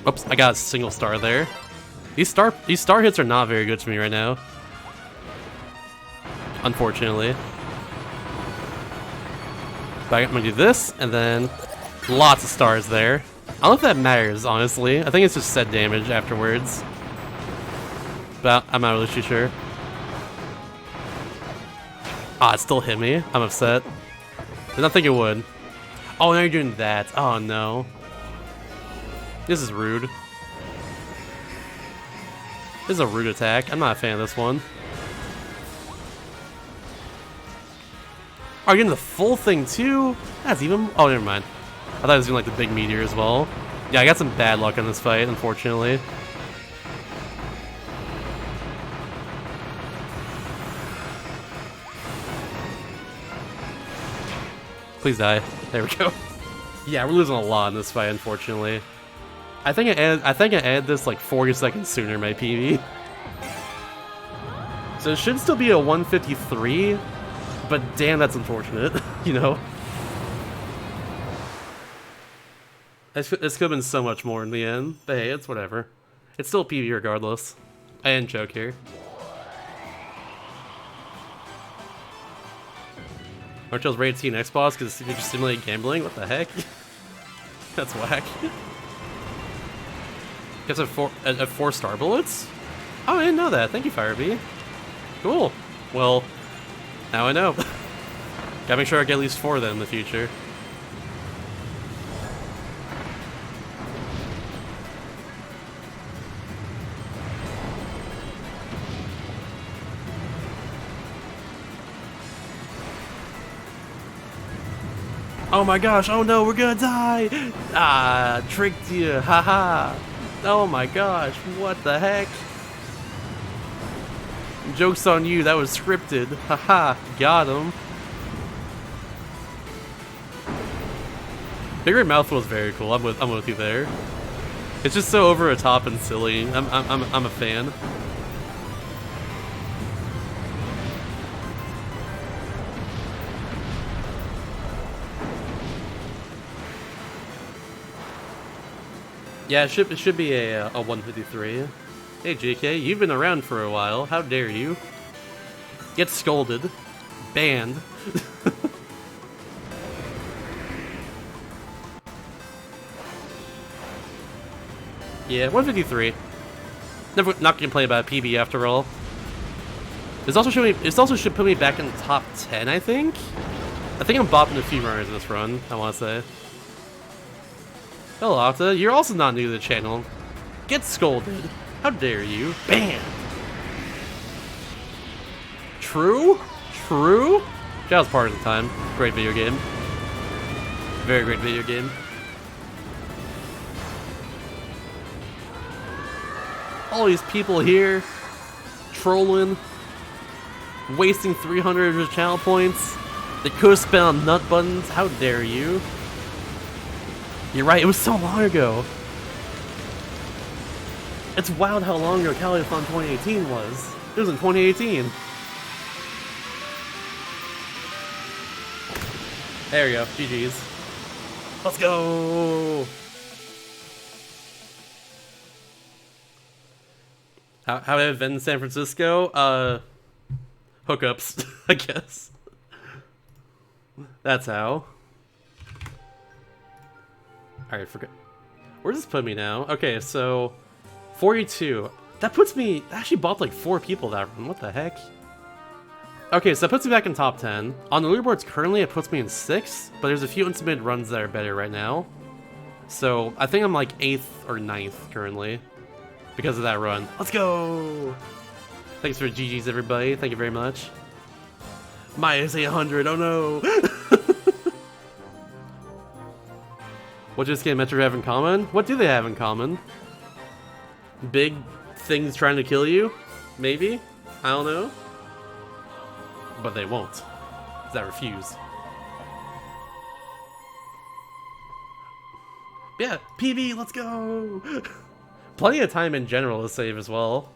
S1: Oops, I got a single star there. These star hits are not very good to me right now. Unfortunately. But I'm gonna do this, and then lots of stars there. I don't know if that matters, honestly. I think it's just set damage afterwards. But I'm not really too sure. Ah, it still hit me. I'm upset. Did not think it would. Oh, now you're doing that. Oh, no. This is rude. This is a rude attack. I'm not a fan of this one. Oh, you're getting the full thing, too? That's even... Oh, never mind. I thought I was doing, like, the big meteor as well. Yeah, I got some bad luck on this fight, unfortunately. Please die. There we go. Yeah, we're losing a lot in this fight, unfortunately. I think I added this like 40 seconds sooner in my PB. So it should still be a 153, but damn, that's unfortunate, you know? This could have been so much more in the end, but hey, it's whatever. It's still PB regardless. I didn't joke here. Aren't y'all's rated T and Xbox because you just simulate gambling? What the heck? That's whack. Gets a 4 star bullets? Oh, I didn't know that. Thank you, Firebee. Cool. Well, now I know. Gotta make sure I get at least 4 of them in the future. Oh my gosh, oh no, we're gonna die! Ah, tricked you, haha! Oh my gosh, what the heck? Joke's on you, that was scripted. Haha, got him. Bigger Mouth was very cool, I'm with you there. It's just so over the top and silly. I'm a fan. Yeah, it should be a 153. Hey JK, you've been around for a while. How dare you? Get scolded. Banned. Yeah, 153. Never not gonna play about PB after all. This also should put me back in the top 10, I think. I think I'm bopping a few runners in this run, I wanna say. Hello, Octa. You're also not new to the channel. Get scolded. How dare you? Bam! True? True? Jow's part of the time. Great video game. Very great video game. All these people here, trolling, wasting 300 of your channel points. They could have spent on nut buttons. How dare you? You're right, it was so long ago. It's wild how long ago Caliothon 2018 was. It was in 2018. There we go, GG's. Let's go! How did I event in San Francisco? Hookups, I guess. That's how. Alright, forget. Where does this put me now? Okay, so 42. That puts me. I actually bought like 4 people that run. What the heck? Okay, so that puts me back in top 10. On the leaderboards currently, it puts me in 6th, but there's a few unsubmitted runs that are better right now. So I think I'm like 8th or 9th currently because of that run. Let's go! Thanks for GG's, everybody. Thank you very much. Minus 800. Oh no! What does this game Metro have in common? What do they have in common? Big things trying to kill you? Maybe? I don't know. But they won't. Because I refuse. Yeah, PB, let's go! Plenty of time in general to save as well.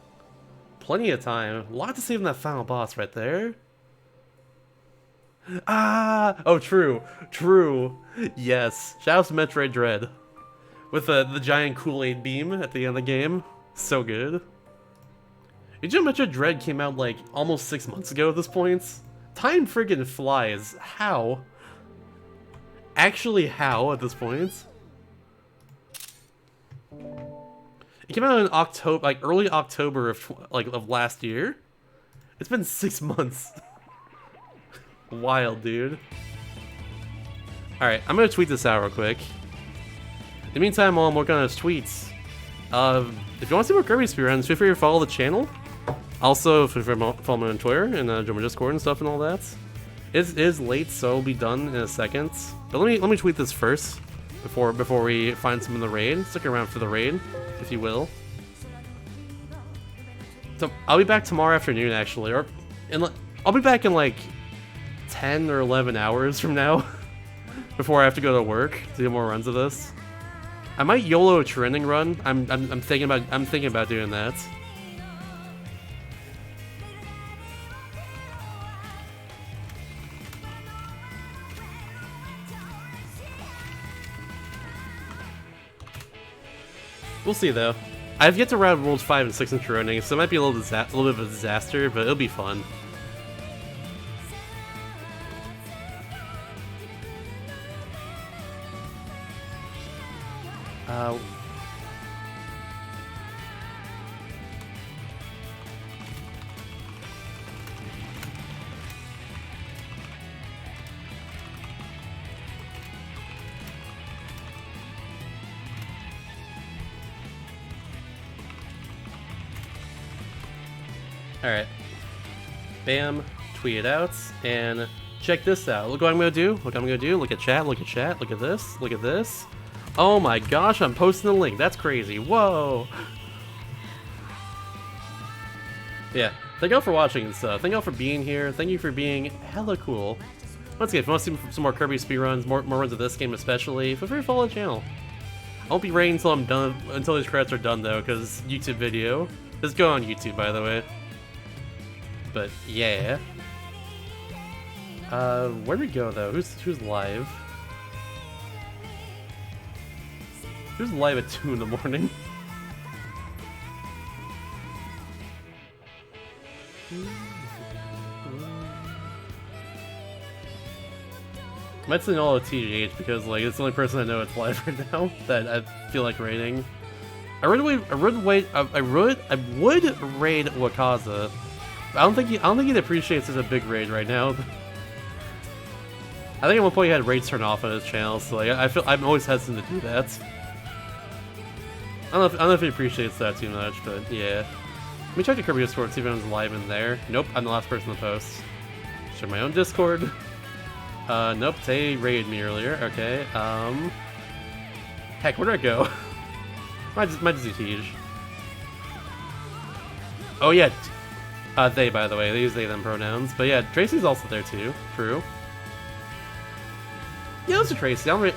S1: Plenty of time. A lot to save in that final boss right there. Ah! Oh, true. True. Yes. Shout out to Metroid Dread. With the giant Kool-Aid beam at the end of the game. So good. Geometric Dread came out like almost 6 months ago at this point. Time friggin' flies. How? Actually, how at this point? It came out in October, like early October of last year. It's been 6 months. Wild, dude. Alright, I'm gonna tweet this out real quick. In the meantime, while I'm working on his tweets, if you want to see more Kirby speedruns, feel free to follow the channel. Also, feel free to follow me on Twitter and join my Discord and stuff and all that. It is late, so it'll be done in a second. But let me tweet this first before we find some in the raid. Stick around for the raid, if you will. So I'll be back tomorrow afternoon, actually, I'll be back in like 10 or 11 hours from now before I have to go to work to do more runs of this. I might YOLO a trending run. I'm thinking about doing that. We'll see though. I've yet to ride Worlds 5 and 6 in trending, so it might be a little bit of a disaster, but it'll be fun. Alright. Bam. Tweet it out. And check this out. Look what I'm gonna do. Look what I'm gonna do. Look at chat. Look at chat. Look at this. Look at this. Oh my gosh, I'm posting the link. That's crazy. Whoa. Yeah. Thank y'all for watching and stuff. Thank y'all for being here. Thank you for being hella cool. Once again, if you want to see some more Kirby speedruns, more runs of this game especially, feel free to follow the channel. I won't be raiding until I'm done, until these credits are done though, because YouTube video. This go on YouTube, by the way. But yeah. Where'd we go though? Who's live? Who's live at 2 in the morning? Might say all of TGH because like it's the only person I know that's live right now that I feel like raiding. I would raid Wakaza. I don't think he'd appreciate such a big raid right now. I think at one point he had raids turned off on his channel, so like I'm always hesitant to do that. I don't know if he appreciates that too much, but yeah. Let me check the Kirby Discord, see if anyone's live in there. Nope, I'm the last person to post. Share my own Discord. Nope, Tay raided me earlier. Okay, heck, where'd I go? might just do Tej. Oh yeah, they, by the way, they use they them pronouns. But yeah, Tracy's also there too. True. Yeah, let's do Tracy. I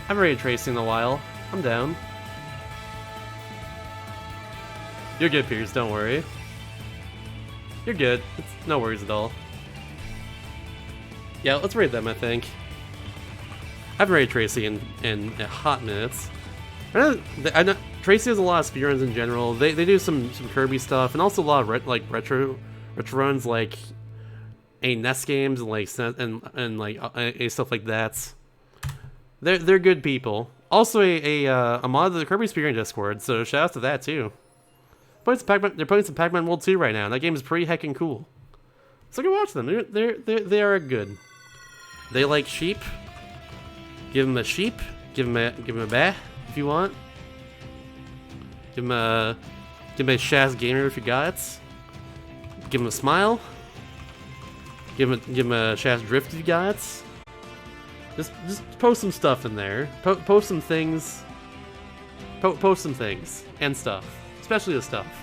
S1: haven't raided Tracy in a while. I'm down. You're good, Pierce. Don't worry. You're good. It's no worries at all. Yeah, let's raid them, I think. I haven't raided Tracy in hot minutes. I know Tracy has a lot of speedruns in general. They do some Kirby stuff and also a lot of retro runs like NES games and like stuff like that. They're good people. Also a mod of the Kirby Speedrun Discord, so shout out to that too. They're playing some Pac-Man World 2 right now, and that game is pretty heckin' cool. So go watch them. They are good. They like sheep. Give them a sheep. Give them a bat if you want. Give them a Shaz Gamer if you got it. Give them a smile. Give them a Shaz Drift if you got it. Just post some stuff in there. Post some things. Post some things and stuff, especially the stuff.